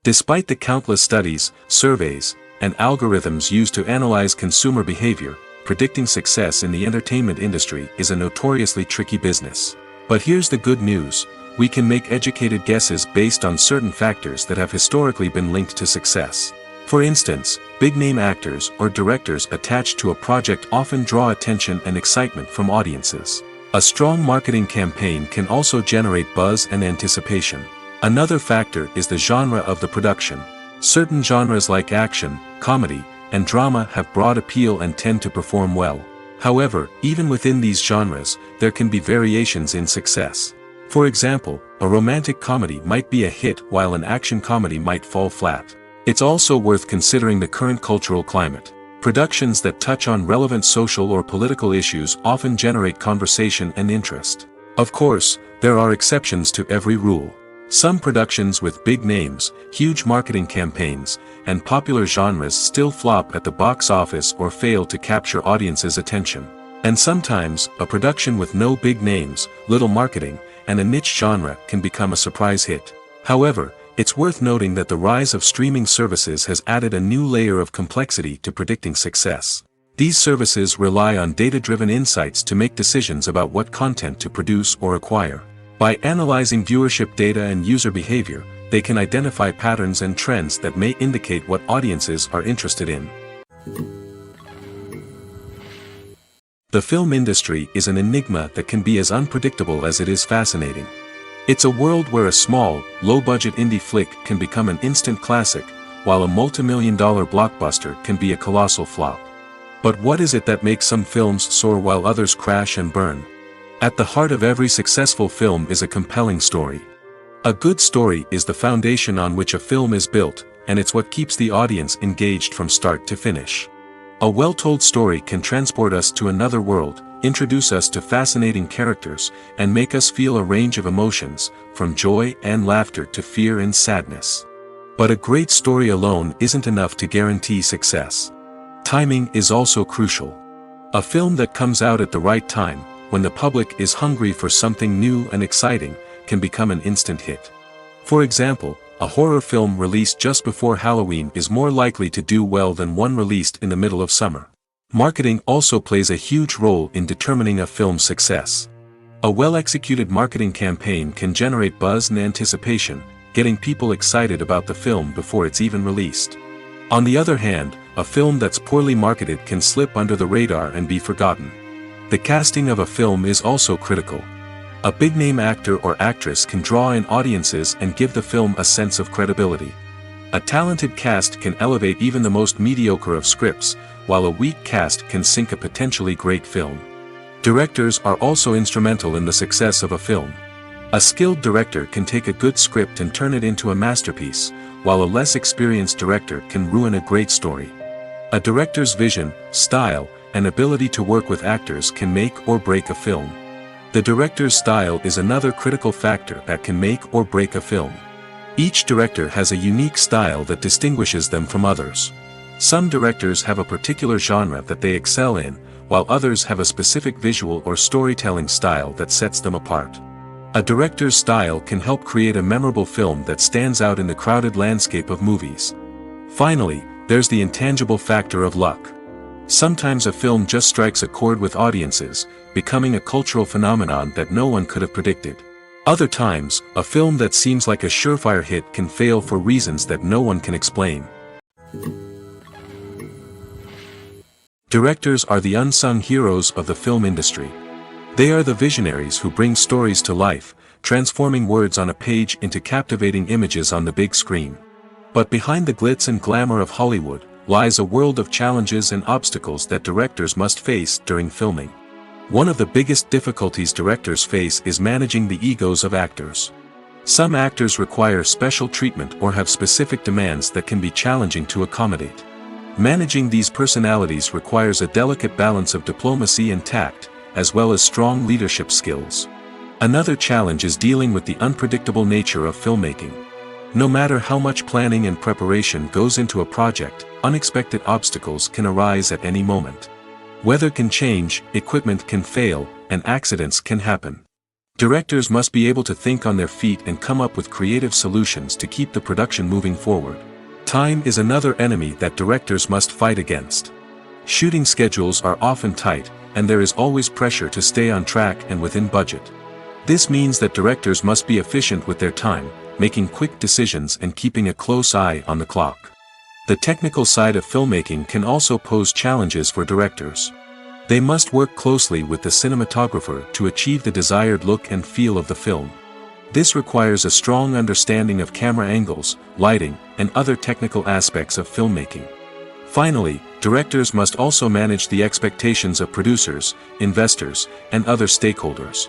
Despite the countless studies, surveys, and algorithms used to analyze consumer behavior, predicting success in the entertainment industry is a notoriously tricky business. But here's the good news: we can make educated guesses based on certain factors that have historically been linked to success. For instance, big-name actors or directors attached to a project often draw attention and excitement from audiences. A strong marketing campaign can also generate buzz and anticipation. Another factor is the genre of the production. Certain genres like action, comedy, and drama have broad appeal and tend to perform well. However, even within these genres, there can be variations in success. For example, a romantic comedy might be a hit while an action comedy might fall flat. It's also worth considering the current cultural climate. Productions that touch on relevant social or political issues often generate conversation and interest. Of course, there are exceptions to every rule. Some productions with big names, huge marketing campaigns, and popular genres still flop at the box office or fail to capture audiences' attention. And sometimes, a production with no big names, little marketing, and a niche genre can become a surprise hit. However, it's worth noting that the rise of streaming services has added a new layer of complexity to predicting success. These services rely on data-driven insights to make decisions about what content to produce or acquire. By analyzing viewership data and user behavior, they can identify patterns and trends that may indicate what audiences are interested in. The film industry is an enigma that can be as unpredictable as it is fascinating. It's a world where a small, low-budget indie flick can become an instant classic, while a multi-million-dollar blockbuster can be a colossal flop. But what is it that makes some films soar while others crash and burn? At the heart of every successful film is a compelling story. A good story is the foundation on which a film is built, and it's what keeps the audience engaged from start to finish. A well-told story can transport us to another world, introduce us to fascinating characters, and make us feel a range of emotions, from joy and laughter to fear and sadness. But a great story alone isn't enough to guarantee success. Timing is also crucial. A film that comes out at the right time, when the public is hungry for something new and exciting, can become an instant hit. For example, a horror film released just before Halloween is more likely to do well than one released in the middle of summer. Marketing also plays a huge role in determining a film's success. A well-executed marketing campaign can generate buzz and anticipation, getting people excited about the film before it's even released. On the other hand, a film that's poorly marketed can slip under the radar and be forgotten. The casting of a film is also critical. A big-name actor or actress can draw in audiences and give the film a sense of credibility. A talented cast can elevate even the most mediocre of scripts, while a weak cast can sink a potentially great film. Directors are also instrumental in the success of a film. A skilled director can take a good script and turn it into a masterpiece, while a less experienced director can ruin a great story. A director's vision, style, and ability to work with actors can make or break a film. The director's style is another critical factor that can make or break a film. Each director has a unique style that distinguishes them from others. Some directors have a particular genre that they excel in, while others have a specific visual or storytelling style that sets them apart. A director's style can help create a memorable film that stands out in the crowded landscape of movies. Finally, there's the intangible factor of luck. Sometimes a film just strikes a chord with audiences, becoming a cultural phenomenon that no one could have predicted. Other times, a film that seems like a surefire hit can fail for reasons that no one can explain. Directors are the unsung heroes of the film industry. They are the visionaries who bring stories to life, transforming words on a page into captivating images on the big screen. But behind the glitz and glamour of Hollywood, lies a world of challenges and obstacles that directors must face during filming. One of the biggest difficulties directors face is managing the egos of actors. Some actors require special treatment or have specific demands that can be challenging to accommodate. Managing these personalities requires a delicate balance of diplomacy and tact, as well as strong leadership skills. Another challenge is dealing with the unpredictable nature of filmmaking. No matter how much planning and preparation goes into a project, unexpected obstacles can arise at any moment. Weather can change, equipment can fail, and accidents can happen. Directors must be able to think on their feet and come up with creative solutions to keep the production moving forward. Time is another enemy that directors must fight against. Shooting schedules are often tight, and there is always pressure to stay on track and within budget. This means that directors must be efficient with their time, making quick decisions and keeping a close eye on the clock. The technical side of filmmaking can also pose challenges for directors. They must work closely with the cinematographer to achieve the desired look and feel of the film. This requires a strong understanding of camera angles, lighting, and other technical aspects of filmmaking. Finally, directors must also manage the expectations of producers, investors, and other stakeholders.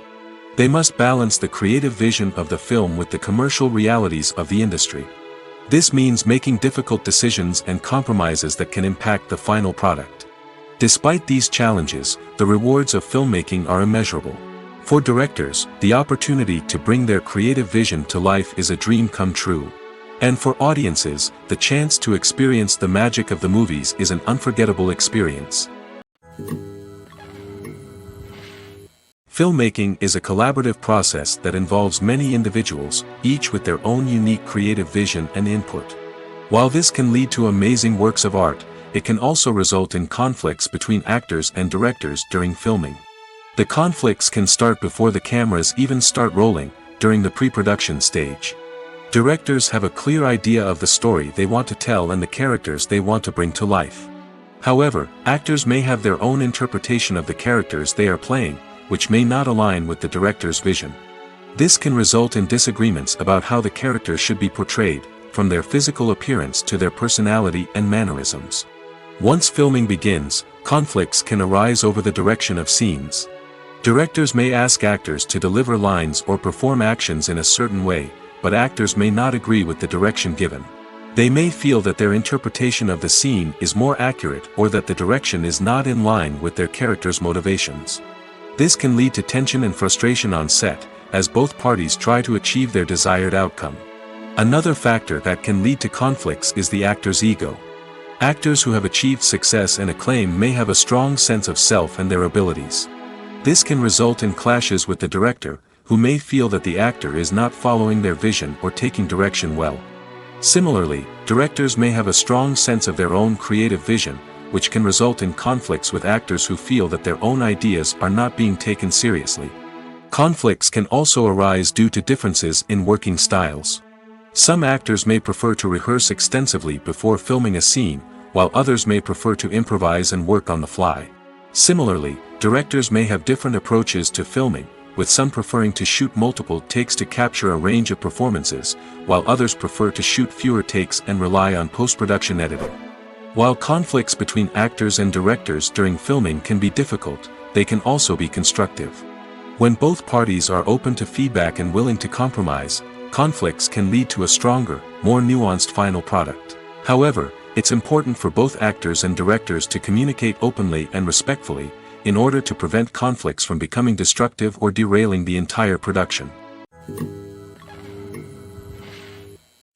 They must balance the creative vision of the film with the commercial realities of the industry. This means making difficult decisions and compromises that can impact the final product. Despite these challenges, the rewards of filmmaking are immeasurable. For directors, the opportunity to bring their creative vision to life is a dream come true. And for audiences, the chance to experience the magic of the movies is an unforgettable experience. Filmmaking is a collaborative process that involves many individuals, each with their own unique creative vision and input. While this can lead to amazing works of art, it can also result in conflicts between actors and directors during filming. The conflicts can start before the cameras even start rolling, during the pre-production stage. Directors have a clear idea of the story they want to tell and the characters they want to bring to life. However, actors may have their own interpretation of the characters they are playing, which may not align with the director's vision. This can result in disagreements about how the characters should be portrayed, from their physical appearance to their personality and mannerisms. Once filming begins, conflicts can arise over the direction of scenes. Directors may ask actors to deliver lines or perform actions in a certain way, but actors may not agree with the direction given. They may feel that their interpretation of the scene is more accurate or that the direction is not in line with their character's motivations. This can lead to tension and frustration on set, as both parties try to achieve their desired outcome. Another factor that can lead to conflicts is the actor's ego. Actors who have achieved success and acclaim may have a strong sense of self and their abilities. This can result in clashes with the director, who may feel that the actor is not following their vision or taking direction well. Similarly, directors may have a strong sense of their own creative vision, which can result in conflicts with actors who feel that their own ideas are not being taken seriously. Conflicts can also arise due to differences in working styles. Some actors may prefer to rehearse extensively before filming a scene, while others may prefer to improvise and work on the fly. Similarly, directors may have different approaches to filming, with some preferring to shoot multiple takes to capture a range of performances, while others prefer to shoot fewer takes and rely on post-production editing. While conflicts between actors and directors during filming can be difficult, they can also be constructive. When both parties are open to feedback and willing to compromise, conflicts can lead to a stronger, more nuanced final product. However, it's important for both actors and directors to communicate openly and respectfully, in order to prevent conflicts from becoming destructive or derailing the entire production.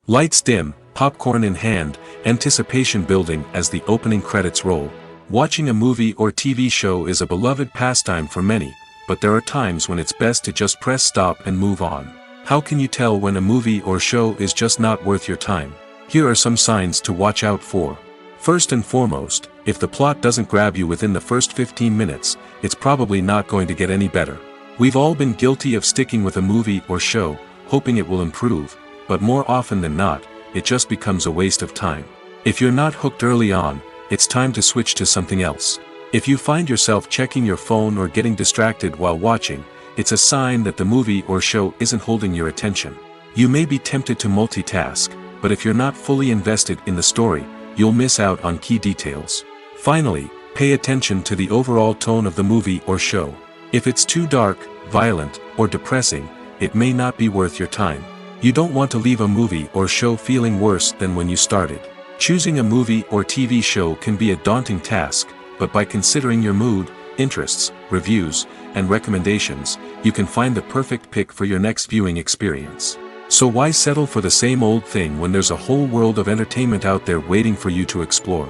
Lights dim, popcorn in hand, anticipation building as the opening credits roll. Watching a movie or TV show is a beloved pastime for many, but there are times when it's best to just press stop and move on. How can you tell when a movie or show is just not worth your time? Here are some signs to watch out for. First and foremost, if the plot doesn't grab you within the first 15 minutes, it's probably not going to get any better. We've all been guilty of sticking with a movie or show, hoping it will improve, but more often than not, it just becomes a waste of time. If you're not hooked early on, it's time to switch to something else. If you find yourself checking your phone or getting distracted while watching, it's a sign that the movie or show isn't holding your attention. You may be tempted to multitask, but if you're not fully invested in the story, you'll miss out on key details. Finally, pay attention to the overall tone of the movie or show. If it's too dark, violent, or depressing, it may not be worth your time. You don't want to leave a movie or show feeling worse than when you started. Choosing a movie or TV show can be a daunting task, but by considering your mood, interests, reviews, and recommendations, you can find the perfect pick for your next viewing experience. So why settle for the same old thing when there's a whole world of entertainment out there waiting for you to explore?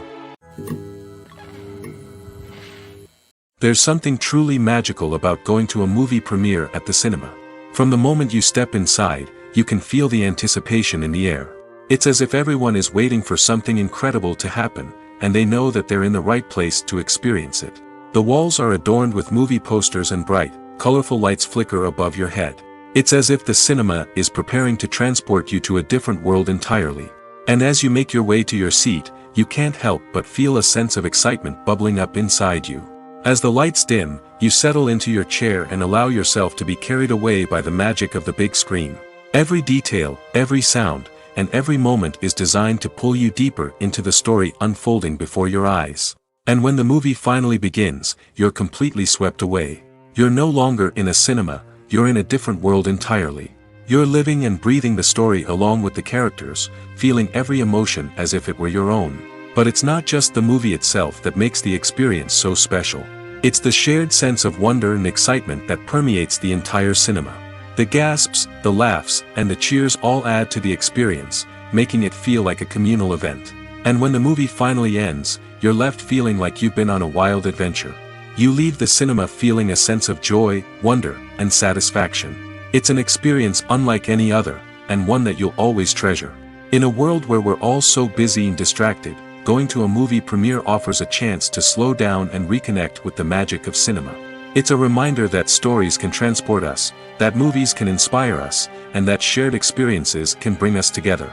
There's something truly magical about going to a movie premiere at the cinema. From the moment you step inside, you can feel the anticipation in the air. It's as if everyone is waiting for something incredible to happen, and they know that they're in the right place to experience it. The walls are adorned with movie posters and bright, colorful lights flicker above your head. It's as if the cinema is preparing to transport you to a different world entirely. And as you make your way to your seat, you can't help but feel a sense of excitement bubbling up inside you. As the lights dim, you settle into your chair and allow yourself to be carried away by the magic of the big screen. Every detail, every sound, and every moment is designed to pull you deeper into the story unfolding before your eyes. And when the movie finally begins, you're completely swept away. You're no longer in a cinema, you're in a different world entirely. You're living and breathing the story along with the characters, feeling every emotion as if it were your own. But it's not just the movie itself that makes the experience so special. It's the shared sense of wonder and excitement that permeates the entire cinema. The gasps, the laughs, and the cheers all add to the experience, making it feel like a communal event. And when the movie finally ends, you're left feeling like you've been on a wild adventure. You leave the cinema feeling a sense of joy, wonder, and satisfaction. It's an experience unlike any other, and one that you'll always treasure. In a world where we're all so busy and distracted, going to a movie premiere offers a chance to slow down and reconnect with the magic of cinema. It's a reminder that stories can transport us, that movies can inspire us, and that shared experiences can bring us together.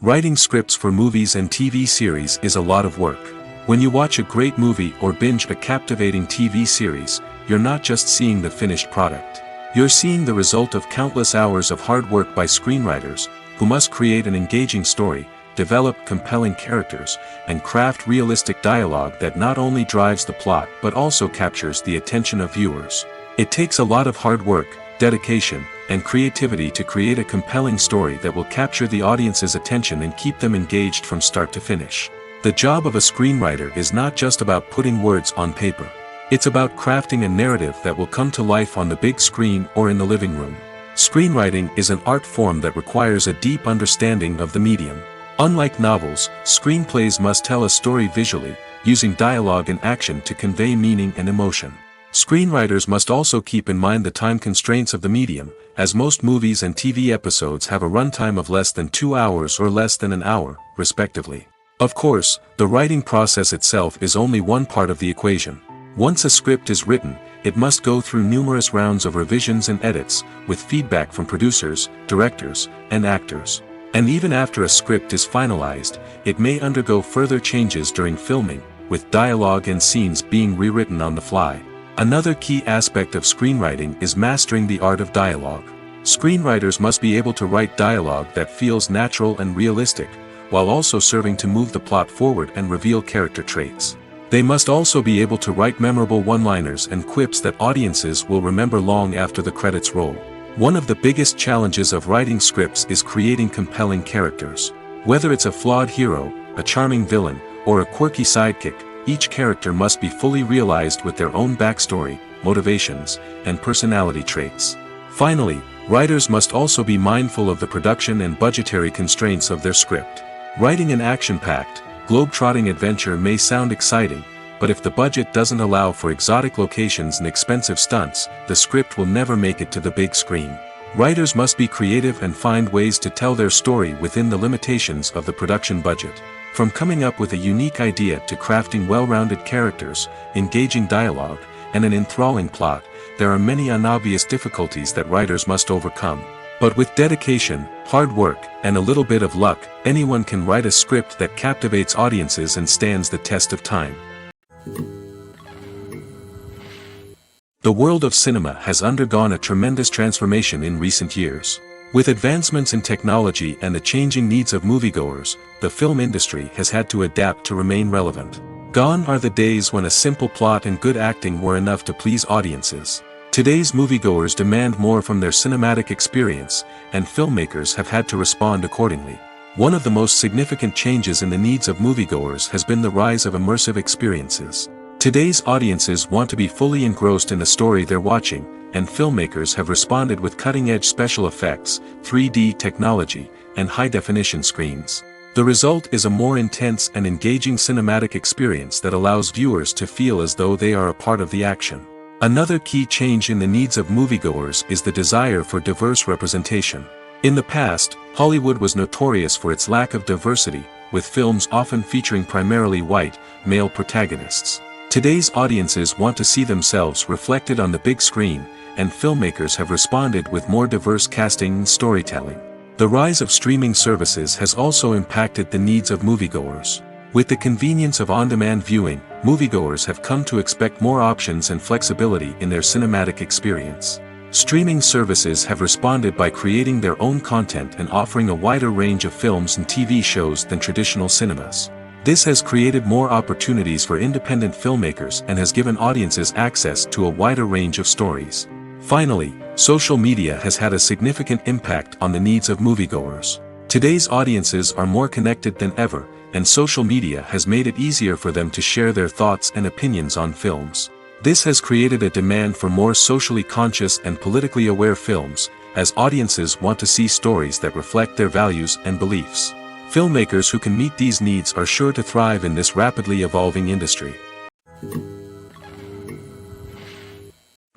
Writing scripts for movies and TV series is a lot of work. When you watch a great movie or binge a captivating TV series, you're not just seeing the finished product. You're seeing the result of countless hours of hard work by screenwriters, who must create an engaging story, develop compelling characters, and craft realistic dialogue that not only drives the plot but also captures the attention of viewers. It takes a lot of hard work, dedication, and creativity to create a compelling story that will capture the audience's attention and keep them engaged from start to finish. The job of a screenwriter is not just about putting words on paper. It's about crafting a narrative that will come to life on the big screen or in the living room. Screenwriting is an art form that requires a deep understanding of the medium. Unlike novels, screenplays must tell a story visually, using dialogue and action to convey meaning and emotion. Screenwriters must also keep in mind the time constraints of the medium, as most movies and TV episodes have a runtime of less than 2 hours or less than an hour, respectively. Of course, the writing process itself is only one part of the equation. Once a script is written, it must go through numerous rounds of revisions and edits, with feedback from producers, directors, and actors. And even after a script is finalized, it may undergo further changes during filming, with dialogue and scenes being rewritten on the fly. Another key aspect of screenwriting is mastering the art of dialogue. Screenwriters must be able to write dialogue that feels natural and realistic, while also serving to move the plot forward and reveal character traits. They must also be able to write memorable one-liners and quips that audiences will remember long after the credits roll. One of the biggest challenges of writing scripts is creating compelling characters. Whether it's a flawed hero, a charming villain, or a quirky sidekick, each character must be fully realized with their own backstory, motivations, and personality traits. Finally, writers must also be mindful of the production and budgetary constraints of their script. Writing an action-packed, globe-trotting adventure may sound exciting, but if the budget doesn't allow for exotic locations and expensive stunts, the script will never make it to the big screen. Writers must be creative and find ways to tell their story within the limitations of the production budget. From coming up with a unique idea to crafting well-rounded characters, engaging dialogue, and an enthralling plot, there are many unobvious difficulties that writers must overcome. But with dedication, hard work, and a little bit of luck, anyone can write a script that captivates audiences and stands the test of time. The world of cinema has undergone a tremendous transformation in recent years. With advancements in technology and the changing needs of moviegoers, the film industry has had to adapt to remain relevant. Gone are the days when a simple plot and good acting were enough to please audiences. Today's moviegoers demand more from their cinematic experience, and filmmakers have had to respond accordingly. One of the most significant changes in the needs of moviegoers has been the rise of immersive experiences. Today's audiences want to be fully engrossed in the story they're watching, and filmmakers have responded with cutting-edge special effects, 3D technology, and high-definition screens. The result is a more intense and engaging cinematic experience that allows viewers to feel as though they are a part of the action. Another key change in the needs of moviegoers is the desire for diverse representation. In the past, Hollywood was notorious for its lack of diversity, with films often featuring primarily white, male protagonists. Today's audiences want to see themselves reflected on the big screen, and filmmakers have responded with more diverse casting and storytelling. The rise of streaming services has also impacted the needs of moviegoers. With the convenience of on-demand viewing, moviegoers have come to expect more options and flexibility in their cinematic experience. Streaming services have responded by creating their own content and offering a wider range of films and TV shows than traditional cinemas. This has created more opportunities for independent filmmakers and has given audiences access to a wider range of stories. Finally, social media has had a significant impact on the needs of moviegoers. Today's audiences are more connected than ever, and social media has made it easier for them to share their thoughts and opinions on films. This has created a demand for more socially conscious and politically aware films, as audiences want to see stories that reflect their values and beliefs. Filmmakers who can meet these needs are sure to thrive in this rapidly evolving industry.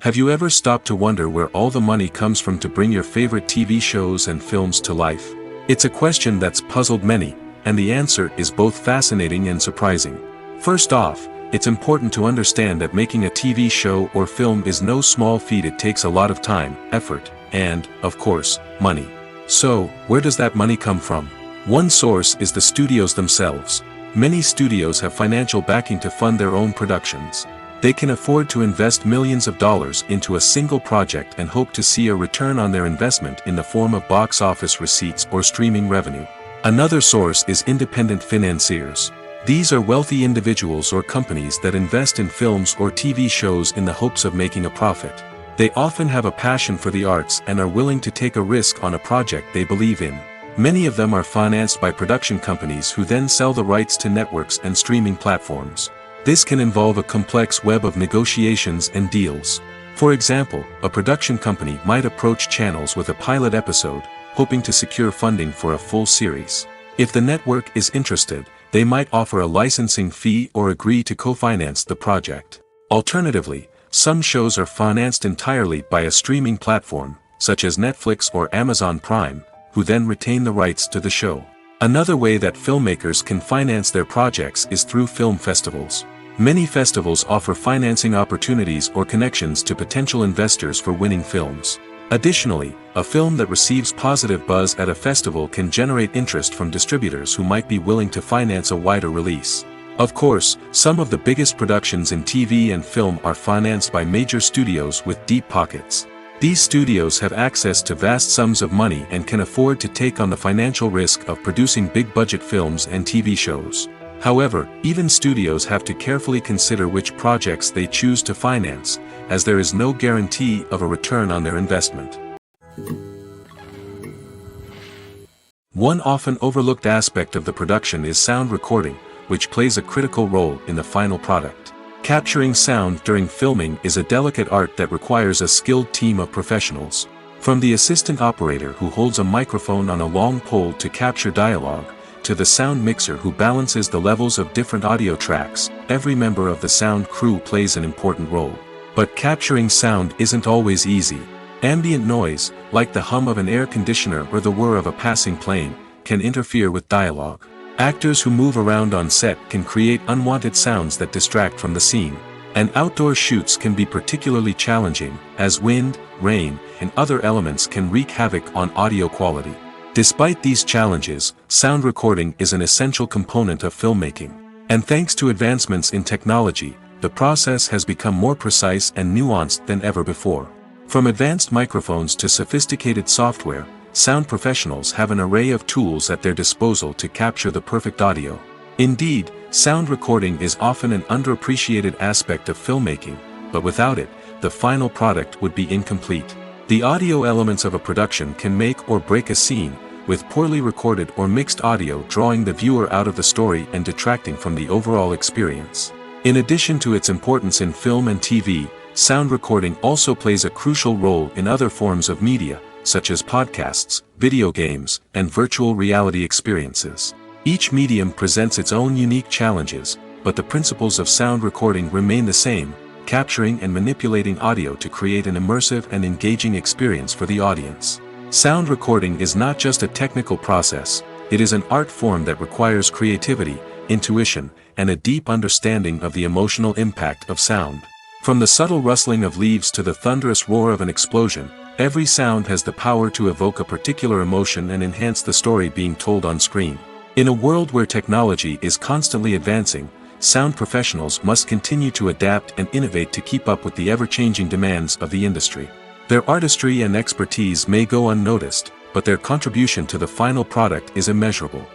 Have you ever stopped to wonder where all the money comes from to bring your favorite TV shows and films to life? It's a question that's puzzled many, and the answer is both fascinating and surprising. First off, it's important to understand that making a TV show or film is no small feat. It takes a lot of time, effort, and, of course, money. So, where does that money come from? One source is the studios themselves. Many studios have financial backing to fund their own productions. They can afford to invest millions of dollars into a single project and hope to see a return on their investment in the form of box office receipts or streaming revenue. Another source is independent financiers. These are wealthy individuals or companies that invest in films or TV shows in the hopes of making a profit. They often have a passion for the arts and are willing to take a risk on a project they believe in. Many of them are financed by production companies who then sell the rights to networks and streaming platforms. This can involve a complex web of negotiations and deals. For example, a production company might approach channels with a pilot episode, hoping to secure funding for a full series. If the network is interested, they might offer a licensing fee or agree to co-finance the project. Alternatively, some shows are financed entirely by a streaming platform, such as Netflix or Amazon Prime, who then retain the rights to the show. Another way that filmmakers can finance their projects is through film festivals. Many festivals offer financing opportunities or connections to potential investors for winning films. Additionally, a film that receives positive buzz at a festival can generate interest from distributors who might be willing to finance a wider release. Of course, some of the biggest productions in TV and film are financed by major studios with deep pockets. These studios have access to vast sums of money and can afford to take on the financial risk of producing big-budget films and TV shows. However, even studios have to carefully consider which projects they choose to finance, as there is no guarantee of a return on their investment. One often overlooked aspect of the production is sound recording, which plays a critical role in the final product. Capturing sound during filming is a delicate art that requires a skilled team of professionals. From the assistant operator who holds a microphone on a long pole to capture dialogue, to the sound mixer who balances the levels of different audio tracks, every member of the sound crew plays an important role. But capturing sound isn't always easy. Ambient noise, like the hum of an air conditioner or the whir of a passing plane, can interfere with dialogue. Actors who move around on set can create unwanted sounds that distract from the scene. And outdoor shoots can be particularly challenging, as wind, rain, and other elements can wreak havoc on audio quality. Despite these challenges, sound recording is an essential component of filmmaking. And thanks to advancements in technology, the process has become more precise and nuanced than ever before. From advanced microphones to sophisticated software, sound professionals have an array of tools at their disposal to capture the perfect audio. Indeed, sound recording is often an underappreciated aspect of filmmaking, but without it, the final product would be incomplete. The audio elements of a production can make or break a scene, with poorly recorded or mixed audio drawing the viewer out of the story and detracting from the overall experience. In addition to its importance in film and TV, sound recording also plays a crucial role in other forms of media, such as podcasts, video games, and virtual reality experiences. Each medium presents its own unique challenges, but the principles of sound recording remain the same, capturing and manipulating audio to create an immersive and engaging experience for the audience. Sound recording is not just a technical process, it is an art form that requires creativity, intuition, and a deep understanding of the emotional impact of sound. From the subtle rustling of leaves to the thunderous roar of an explosion, every sound has the power to evoke a particular emotion and enhance the story being told on screen. In a world where technology is constantly advancing, sound professionals must continue to adapt and innovate to keep up with the ever-changing demands of the industry. Their artistry and expertise may go unnoticed, but their contribution to the final product is immeasurable.